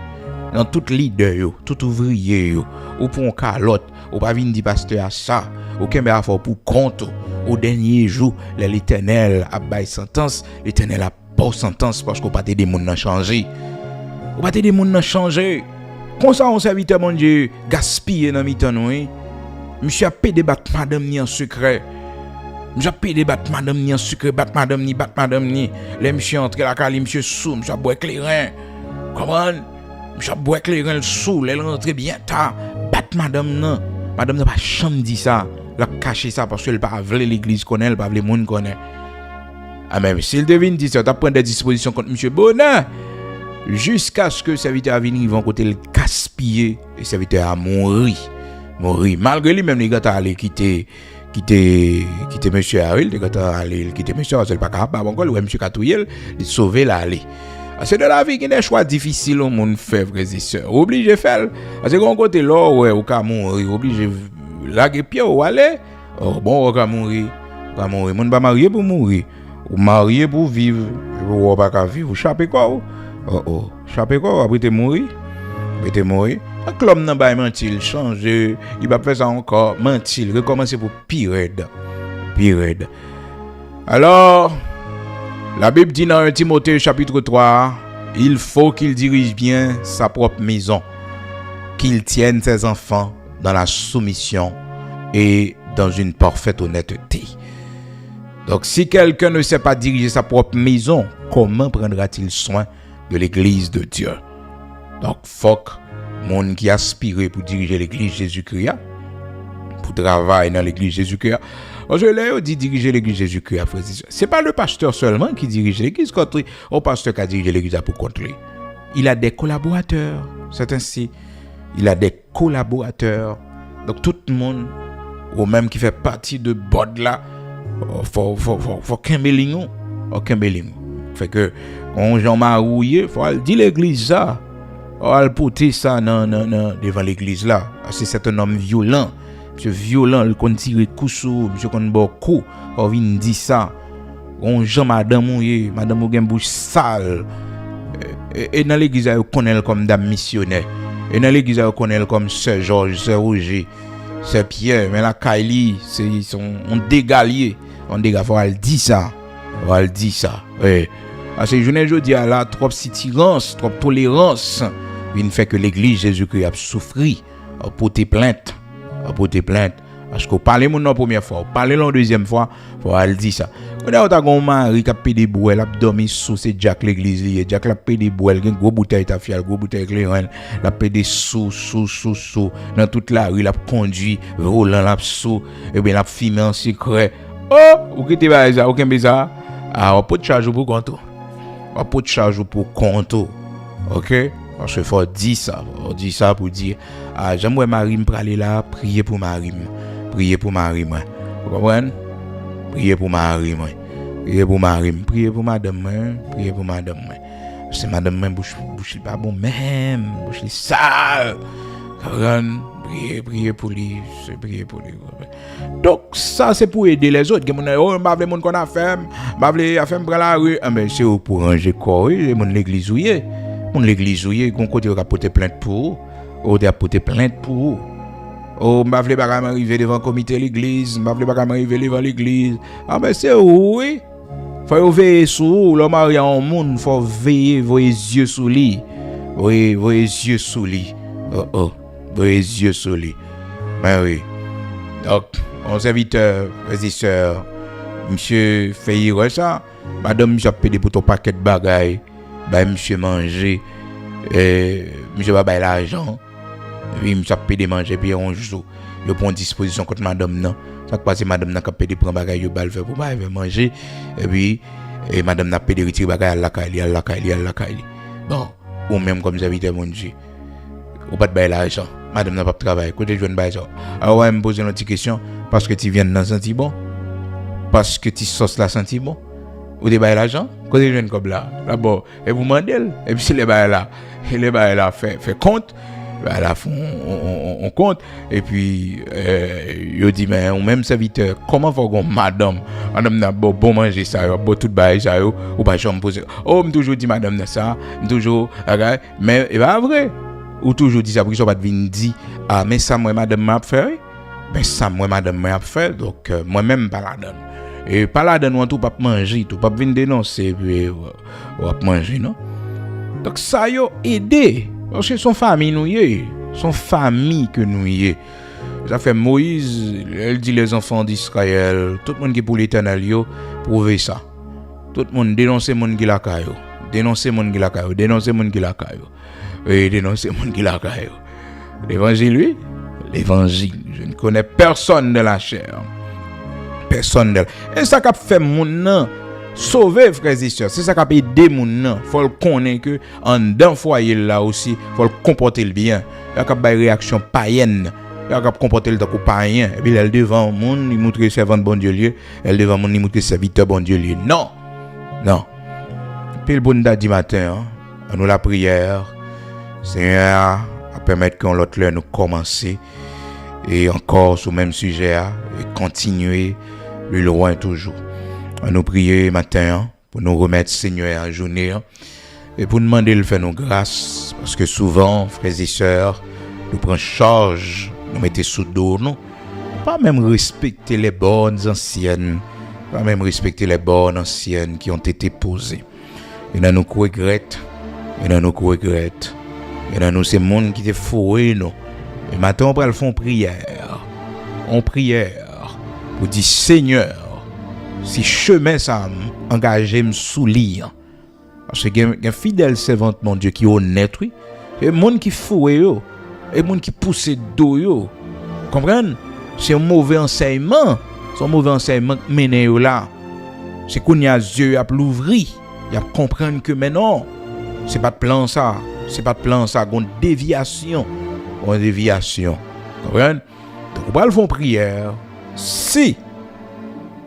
A: Dans tout leader yo, tout ouvrier yo, ou pour un calotte, ou pas venir dire pasteur à ça, ou qu'un a pour compte. Au dernier jour, l'Éternel a bail sentence, l'Éternel a pas sentence parce qu'on pas des monde n'a changé. On pas des monde n'a changé. Comme ça on serviteur mon Dieu gaspiller dans mi-temps nous. Monsieur a payé battre madame ni en secret. Monsieur a payé battre madame ni en secret, battre madame ni. Les monsieur entre la cali monsieur sous, monsieur a boire clairin. Comment? Monsieur a boire clairin sous, elle rentre bien tard. Battre madame non. Madame n'a pas jamais dit ça. La cacher ça parce qu'elle pas veut l'église connaît, elle pas veut le monde connaît. Ah même s'il devine dit ça, tu prendre des dispositions contre monsieur Bonheur jusqu'à ce que le serviteur vienne ils vont côté le gaspiller et le serviteur a mourir malgré lui même les gars aller quitter monsieur Haril, les gars aller quitter monsieur c'est pas capable encore ouais monsieur Katouyel de sauver l'aller. C'est de la vie qui est des choix difficiles au monde fait frères et sœurs. Obligé faire parce que on côté là ouais au cas mourir obligé laguer pied ou aller bon on va mourir mon pas marié pour mourir ou marié pour vivre ou pas vivre ou chaper quoi chaper quoi après te mourir l'homme n'a pas mentir changer il va faire ça encore mentir recommencer pour pire. Alors la Bible dit dans 1 Timothée chapitre 3 il faut qu'il dirige bien sa propre maison, qu'il tienne ses enfants dans la soumission et dans une parfaite honnêteté. Donc si quelqu'un ne sait pas diriger sa propre maison, comment prendra-t-il soin de l'église de Dieu? Donc faut que monde qui aspire pour diriger l'église Jésus-Christ, pour travailler dans l'église Jésus-Christ. Je l'ai dit diriger l'église Jésus-Christ, frères et sœurs. C'est pas le pasteur seulement qui dirige l'église, au pasteur qui a dirigé l'église pour contre lui. Il a des collaborateurs, c'est ainsi. Il a des collaborateurs. Donc tout le monde, ou même qui fait partie de bord là, faut qu'un bélignon. Fait que quand Jean-Marie, faut dire l'église ça. On porter ça devant l'église là. C'est un homme violent. Monsieur violent, il qu'on tire coup sur, monsieur qu'on beaucoup. On vient dire ça. On Jean madame mouillé, madame ou gen bouche sale. Et dans l'église on connaît comme dame missionnaire. Et dans l'église on connaît comme sœur Georges, sœur Roger, sœur Pierre, mais la Kylie, c'est on dégalier. On dégage faut elle dit ça. Elle dit ça. Ouais. Parce que je dis à la trop sitirance, trop tolérance, il ne fait que l'église Jésus-Christ a souffri, a porté plainte. Parce que parler mon première fois, parler la deuxième fois, faut elle dit ça. On a un mari qui a payé des bouelles, a dormi sous c'est Jack l'église, Jack l'a payé des bouelles, une gros bouteille ta fiel, gros bouteille clairin, l'a payé des sous dans toute la rue, l'a conduit roulant l'a sous et bien l'a filmé en secret. Oh, ou qui te va ça, aucun bizarre. Ah, on peut te charger pour compte. OK? Parce qu'il faut dire ça. On dit ça pour dire j'aimerais Marie me aller là, prier pour Marie. Vous comprenez? Priez pour Marie, moi. Priez pour Marie, priez pour madame, moi. Priez pour madame, moi. C'est madame, moi, bouche pas bon, même. Bouche sale. Priez pour lui. C'est prier pour lui. Donc, ça, c'est pour aider les autres. Oh, je veux qu'on a fait, je veux faire prendre la rue. Mais c'est pour ranger quoi, mon l'église ouillée. Mon l'église ouillée, qu'on côté a porté plainte pour ou a porté plainte pour. Oh, je veux pas m'arriver devant le comité de l'église, je veux pas m'arriver devant l'église. Ah, mais c'est oui. Faut veiller sur le mari en monde, faut veiller vos yeux sur lui. Oui, vos yeux sur lui. Oh. Vos yeux sur lui. Ben oui. Donc, on serviteur, frères et sœurs, monsieur fait ça. Madame, j'ai payé pour ton paquet de bagailles. Ben, monsieur manger. Monsieur va bailler l'argent. Oui, monsieur payé de manger, puis on joue. Il prend disposition contre madame, non. Ça passe, madame n'a pas payé pour bagaille, il va le faire pour manger. Et puis, madame n'a payé de retirer bagaille à la caille. Bon, ou même comme serviteur, mon Dieu. Ou pas de bailler l'argent. Madame n'a pas de travail. Côté jeune bail ça. Alors ouais, me poser une petite question parce que tu viens dans senti bon. Parce que tu sauces la senti bon. Ou des bail l'argent. Côté jeune comme là. D'abord, et vous mandez et puis les bail là fait compte. Ben là on compte et puis yo dit mais on même serviteur comment faut qu'on madame n'a bon manger ça bon tout bail ça ou pas jamais poser. Oh, me toujours dit madame ça, toujours mais c'est pas vrai. Ou toujours dit ça pour qu'ils soient pas venir dire ah mais ça moi madame m'a fait ben ça moi madame m'a fait donc moi même pas la donne et pas la donne on tout pas manger tout pas venir dénoncer puis on va manger non donc ça yo aider parce que son famille nous y son famille que nous y ça fait Moïse elle dit les enfants d'Israël tout le monde qui pour l'Éternel yo prouver ça tout le monde dénoncer monde qui la caillou dénoncer monde qui la caillou dénoncer monde qui la caillou et dénoncer monde qui la caillou l'évangile lui l'évangile je ne connais personne de la chair personne de la... et ça qu'a fait moun sauver frères et sœurs c'est ça qu'a aider moun faut le connaître que en dans foyer là aussi faut le comporter le bien il y a pas réaction païenne il y a pas comporter le coup païen et puis elle devant moun il montre servant bon Dieu lieu elle devant moun il montre serviteur bon Dieu lieu non puis le bon dadi matin nous la prière Seigneur à permettre qu'on l'autre l'heure nous commencer et encore sur le même sujet et continuer plus loin toujours. À nous prier matin pour nous remettre Seigneur à journée et pour demander le faire nos grâces parce que souvent frères et sœurs nous prenons charge nous mettons sous dos nous pas même respecter les bornes anciennes qui ont été posées. Et nous regrettons et nous c'est monde qui te foué nous et maintenant on va le faire en prière pour dire Seigneur si chemin ça engagé me sous lire parce que un fidèle servant mon Dieu qui est honnête oui et monde qui foué yo et monde qui pousse dos yo comprendre c'est un mauvais enseignement mené là c'est qu'on y a yeux à l'ouvrir il y a comprendre que maintenant c'est pas de plan ça une déviation comprendre donc on va le faire prière si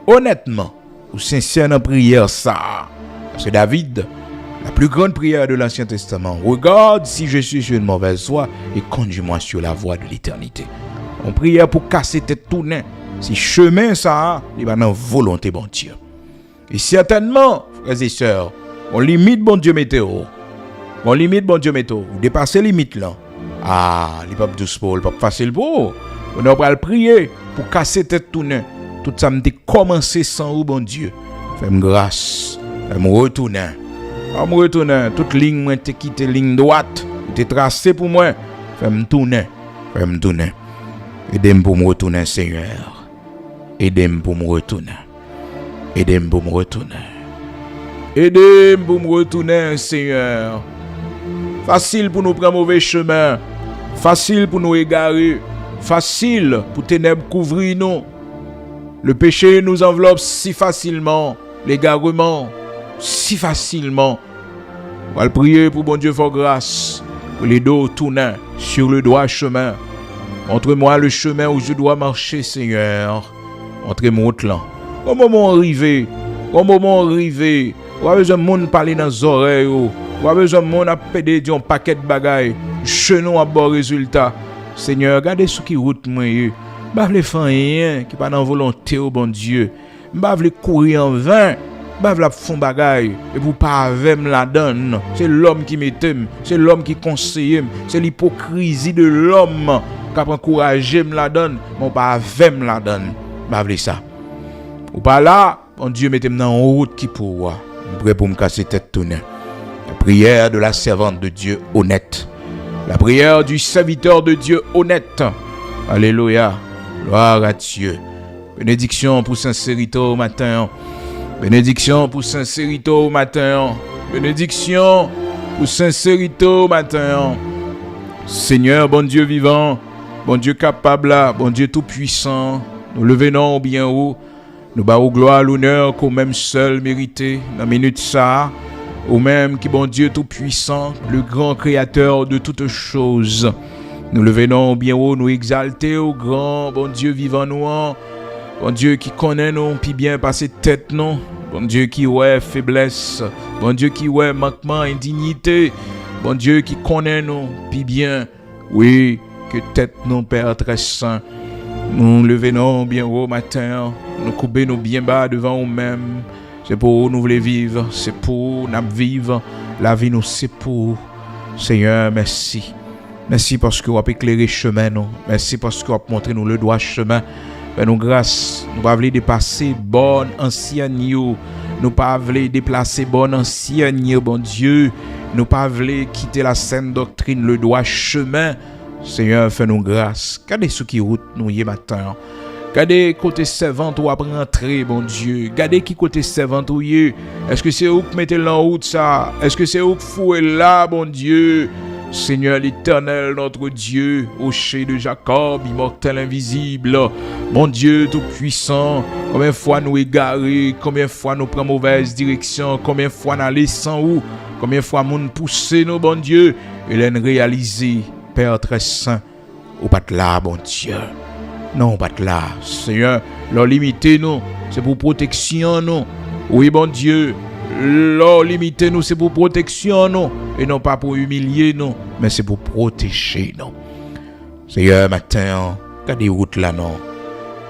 A: honnêtement ou sincère dans prière ça c'est David la plus grande prière de l'Ancien Testament regarde si je suis sur une mauvaise voie et conduis-moi sur la voie de l'éternité on prière pour casser tête tourner si chemin ça il va dans volonté bon Dieu et certainement frères et sœurs on limite bon Dieu météo vous dépassez limite là il pas douce pour pas facile pour on va le prier pour casser tête tourner tout ça me commencer sans ou bon Dieu fais-moi grâce fais-moi retourner toute ligne moi te quitter ligne droite te tracé pour moi fais-moi tourner aidez-moi pour me retourner Seigneur aidez-moi pour me retourner Seigneur facile pour nous prendre mauvais chemin facile pour nous égarer facile pour ténèbres couvrir nous le péché nous enveloppe si facilement l'égarement si facilement on va le prier pour bon Dieu faire grâce pour les dos tournant sur le droit chemin montre-moi le chemin où je dois marcher Seigneur montre-moi là Au moment arrivé, au moment arrivé, ou a besoin de monde parler dans les oreilles, ou a besoin de monde à péder un paquet de bagailles, chenon à bon résultat. Seigneur, regardez ce qui route moi. M'pa vle faire rien qui pas dans volonté au bon Dieu. M'pa vle courir en vain. M'pa vle font bagaille et pour pas avec la donne. C'est l'homme qui m'aime, c'est l'homme qui conseille, c'est l'hypocrisie de l'homme qui encourager me la donne, mon pas avec me la donne. M'pa vle ça. Ou pas là, bon Dieu mettez-moi dans route qui pour prêt pour me casser tête tourner. La prière de la servante de Dieu honnête. La prière du serviteur de Dieu honnête. Alléluia. Gloire à Dieu. Bénédiction pour sincérité au matin. Bénédiction pour sincérité au matin. Bénédiction pour sincérité au matin. Seigneur, bon Dieu vivant, bon Dieu capable, bon Dieu tout-puissant, nous levons bien haut. Nous battons gloire, l'honneur qu'au même seul mérité. Dans la minute ça, au même qui bon Dieu tout-puissant, le grand créateur de toutes choses. Nous le venons bien haut, nous exalter au grand, bon Dieu vivant nous, bon Dieu qui connaît nous, puis bien passer tête nous, bon Dieu qui ouais faiblesse, bon Dieu qui ouais manquement, indignité, bon Dieu qui connaît nous, puis bien, oui, que tête nous Père très saint. Nous le venons bien haut matin, nous couper nous bien bas devant nous-mêmes. C'est pour nous voulons vivre, c'est pour nous vivre, la vie nous c'est pour. Seigneur, merci. Merci parce que vous avez éclairé le chemin. Nous. Merci parce que vous avez montré nous le droit chemin. Fais-nous grâce. Nous ne pouvons pas dépasser bonne ancienne. Nous ne pouvons pas déplacer bonne ancienne, bon Dieu. Nous ne pouvons pas quitter la saine doctrine, le droit chemin. Seigneur, fais-nous grâce. Regardez ce qui route nous hier matin. Regardez côté servante où après rentrer, bon Dieu. Regardez qui côté servante où est. Est-ce que c'est où que mettez en route ça? Est-ce que c'est où que fouet là, bon Dieu? Seigneur l'Éternel, notre Dieu, rocher de Jacob, immortel invisible, mon Dieu tout-puissant, combien de fois nous égarés, combien de fois nous prenons mauvaise direction, combien de fois nous laissons où, combien de fois nous poussons nos bon Dieu, et l'en réaliser, Père très saint, ou pas là, bon Dieu. Non, pas là, Seigneur, leur limiter nous, c'est pour protection nous. Oui, bon Dieu. Leur limiter nous, c'est pour protection nous, et non pas pour humilier nous, mais c'est pour protéger nous. Seigneur, matin, qu'est-ce des routes là non?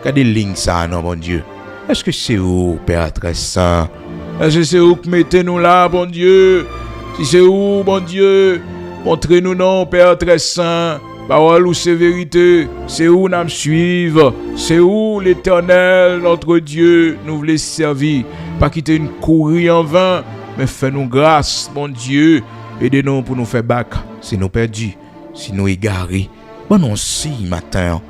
A: Qu'est-ce des lignes ça non, bon Dieu? Est-ce que c'est où, Père très saint? Est-ce que c'est où que mettez-nous là, bon Dieu? Si c'est où, bon Dieu, montrez-nous non, Père très saint. Parole ou c'est vérité, c'est où nous suivre, c'est où l'Éternel, notre Dieu, nous voulons servir. Pas quitter une courir en vain, mais fais-nous grâce, mon Dieu, aidez-nous pour nous faire bac, si nous perdus, si nous égarés. Bon non si matin,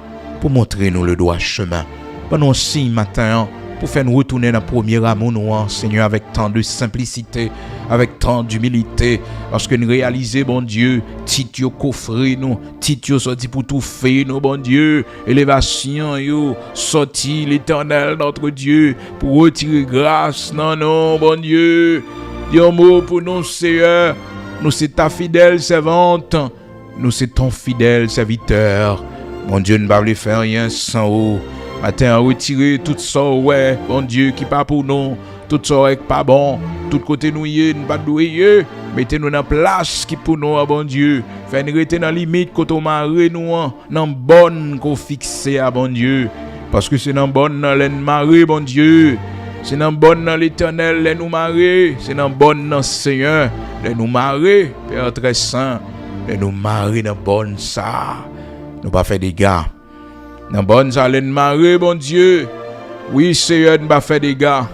A: pour montrer nous le droit chemin. Bon non si matin, pour faire nous retourner dans le premier amour, nous, Seigneur, avec tant de simplicité, avec tant d'humilité, parce que nous réalisons, bon Dieu, titio coffré, nous, titio sorti pour tout faire, nous, bon Dieu, élévation, yo, sorti l'Éternel, notre Dieu, pour retirer grâce, non, bon Dieu, dis un mot pour nous, Seigneur, nous, c'est ta fidèle servante, nous, c'est ton fidèle serviteur, mon Dieu, ne va pas faire rien sans vous. Matin, retirer tout ça, ouais, bon Dieu, qui pas pour nous, tout ça qui pas bon, tout côté nous y est, nous pas doué, mettez-nous dans place qui pour nous, bon Dieu, faites-nous rester dans limite quand on marre nous, dans bonne qu'on fixe à bon Dieu, parce que c'est dans bonne dans l'en marre, bon Dieu, c'est dans bonne dans l'Éternel, l'en nous marre, c'est dans bonne dans Seigneur, l'en nous marre, Père très saint, l'en nous marre dans bonne ça, nous pas faire des gars. Dans bonne salène marée, bon Dieu. Oui, Seigneur, nous pas fait des gars.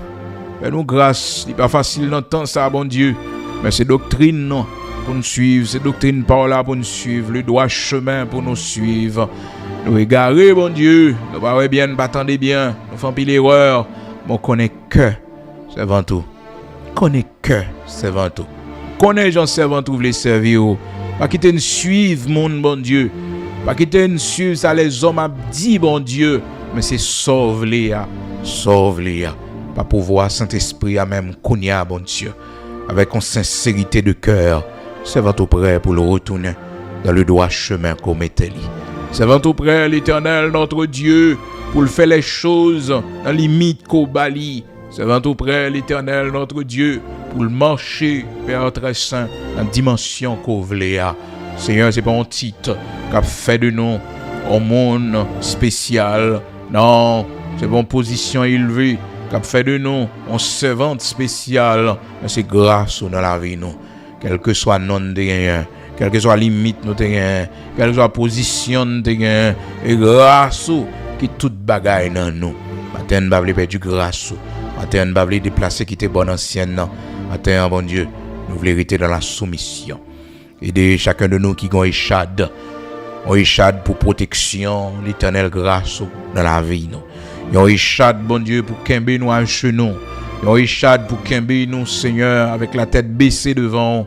A: Fais-nous grâce. Il n'est pas facile d'entendre ça, bon Dieu. Mais c'est doctrine, non, pour nous suivre. C'est doctrine par là pour nous suivre. Le droit chemin pour nous suivre. Nous égarer, bon Dieu. Nous pas bien, nous pas attendre bien. Nous faisons pile erreur. Mais on connaît que c'est avant tout. Connaît que c'est avant tout. Connaît gens servant tout les servir. Pas quitter nous suivre, mon bon Dieu. Pas quitter nous suivre ça les hommes a dit bon Dieu, mais c'est sauve-les, pas pouvoir Saint-Esprit à même kounia bon Dieu, avec une sincérité de cœur, servant tout prêt pour le retourner dans le droit chemin qu'on mettait lui. Servant tout prêt l'Éternel notre Dieu
B: pour le faire les choses dans la limite qu'on bali. Servant auprès l'Éternel, notre Dieu, pour le marcher, Père très saint, dans la dimension qu'on voulait. Seigneur, c'est pas un titre qu'a fait de nous un monde spécial. Non, c'est pas une position élevée qu'a fait de nous un servante spécial. Mais c'est grâce dans la vie, nous. Quel que soit le nom de rien, quelle que soit la limite, nous quelle que soit la position, nous et grâce qui toute bagaille dans nous. Matin, nous ne perdre grâce. Matin, nous ne voulons déplacer qui était bonne ancienne. Matin, bon Dieu, nous voulons rester dans la soumission. Aider chacun de nous qui ont échade. On échade pour protection, l'éternelle grâce dans la vie. On échade, bon Dieu, pour qu'aimer nous à genoux. On échade pour qu'aimer nous, Seigneur, avec la tête baissée devant.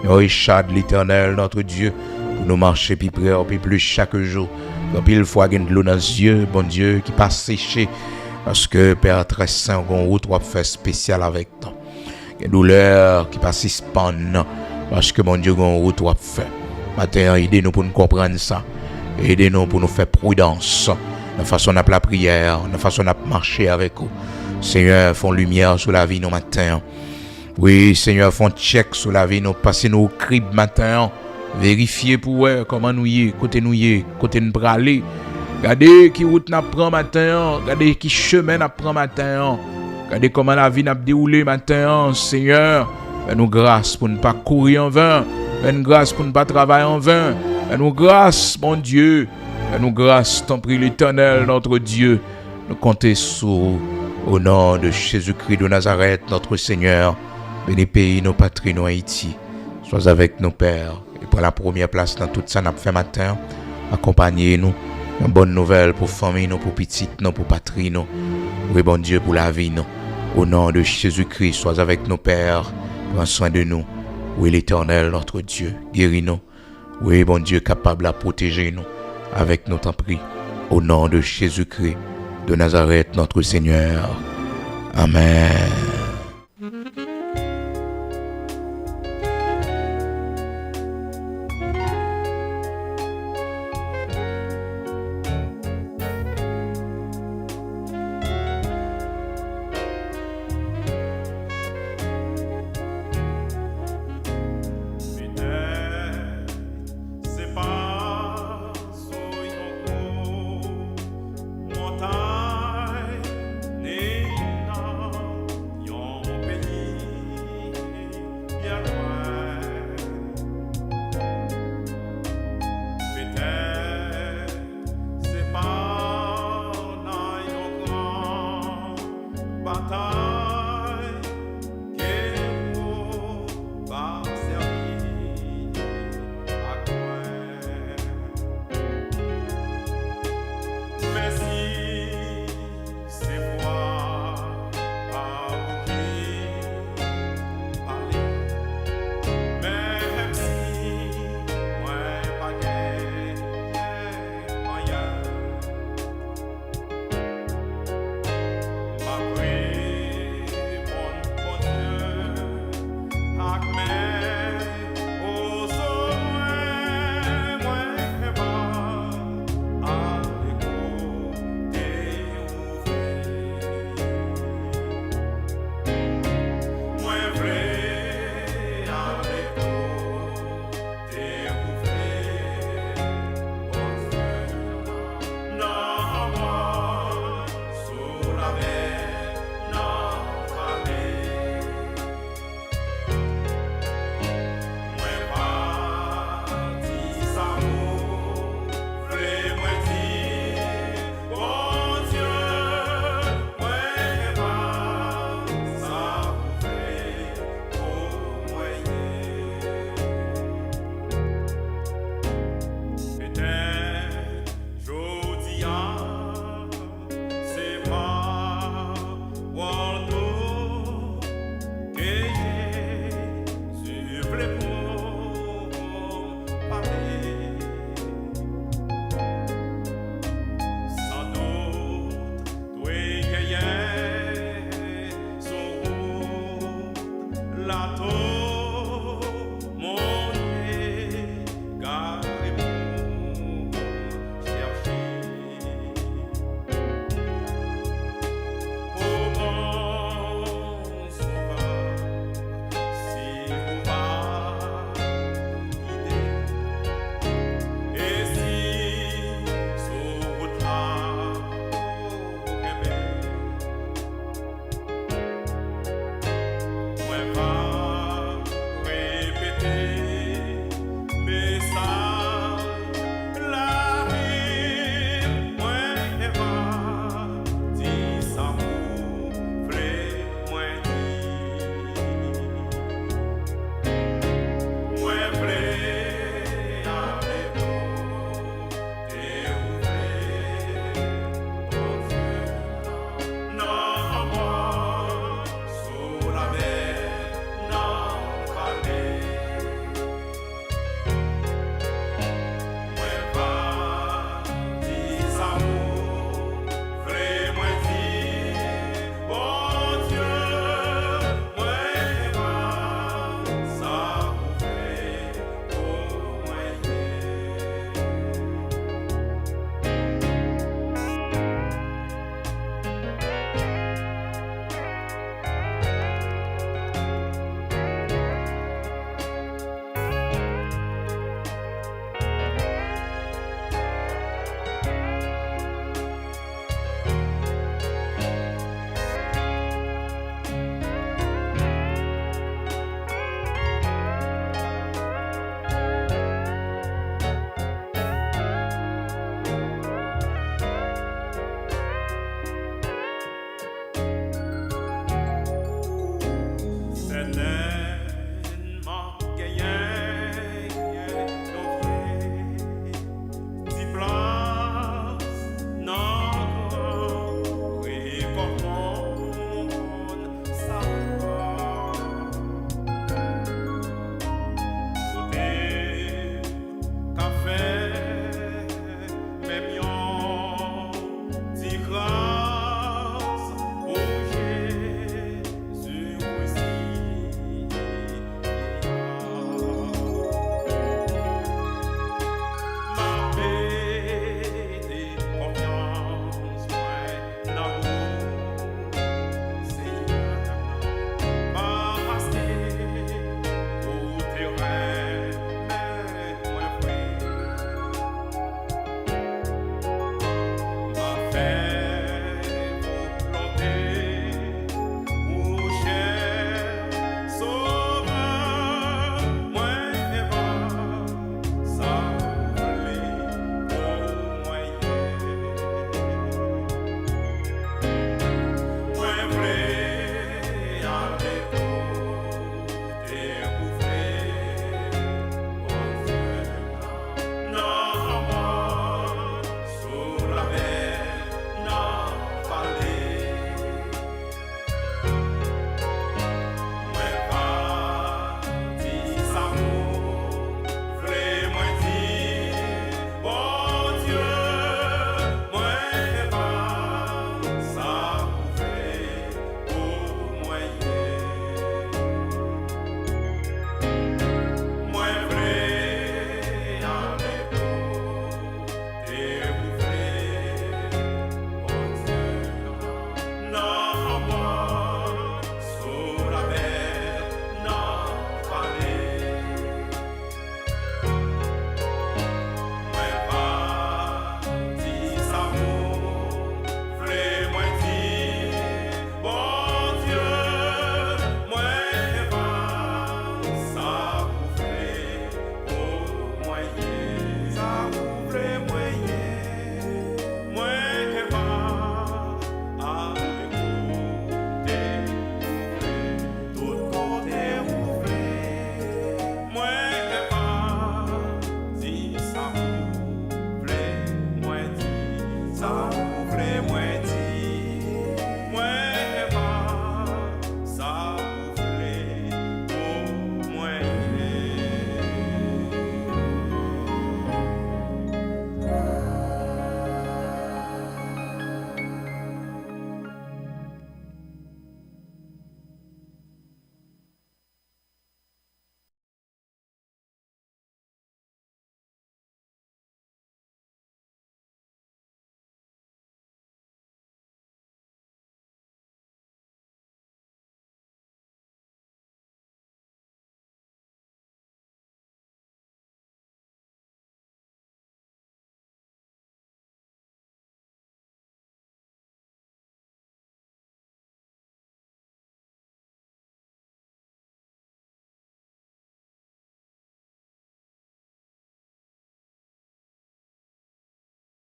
B: On échade l'éternel, notre Dieu, pour nous marcher plus près, puis plus chaque jour. Quand il faut avoir de l'eau dans les yeux, bon Dieu, qui passe sécher. Parce que Père très saint, on route va faire spécial avec toi. Il y a douleur qui passe suspendre. Parce que mon Dieu, on route va faire. Matin, aidez-nous pour nous comprendre ça. Aidez-nous pour nous faire prudence. De façon à la prière, de façon à marcher avec vous. Seigneur, font lumière sur la vie nos matins. Oui, Seigneur, font check sur la vie nous. Passez nos cribs matin. Vérifiez pour voir comment nous y est, côté nous praler. Regardez qui route nous prend matin. Regardez qui chemin nous prend matin. Regardez comment la vie nous déroulé matin. Seigneur, fais-nous grâce pour ne pas courir en vain. Fais-nous grâce pour ne pas travailler en vain. Fais-nous grâce, mon Dieu. Fais-nous grâce, t'en prie l'Éternel, notre Dieu. Nous comptons sur au nom de Jésus-Christ de Nazareth, notre Seigneur. Bénis pays, nos patries, nos Haïti. Sois avec nos pères. Et pour la première place dans tout ça, nous avons fait matin. Accompagnez-nous. Une bonne nouvelle pour famille, nous, pour petites, nous, pour patrie, nous. Oui, bon Dieu, pour la vie, nous. Au nom de Jésus-Christ, sois avec nos pères. Prends soin de nous. Oui, l'Éternel, notre Dieu, guéris-nous. Oui, bon Dieu, capable à protéger nous. Avec nous, t'en prie. Au nom de Jésus-Christ de Nazareth, notre Seigneur. Amen.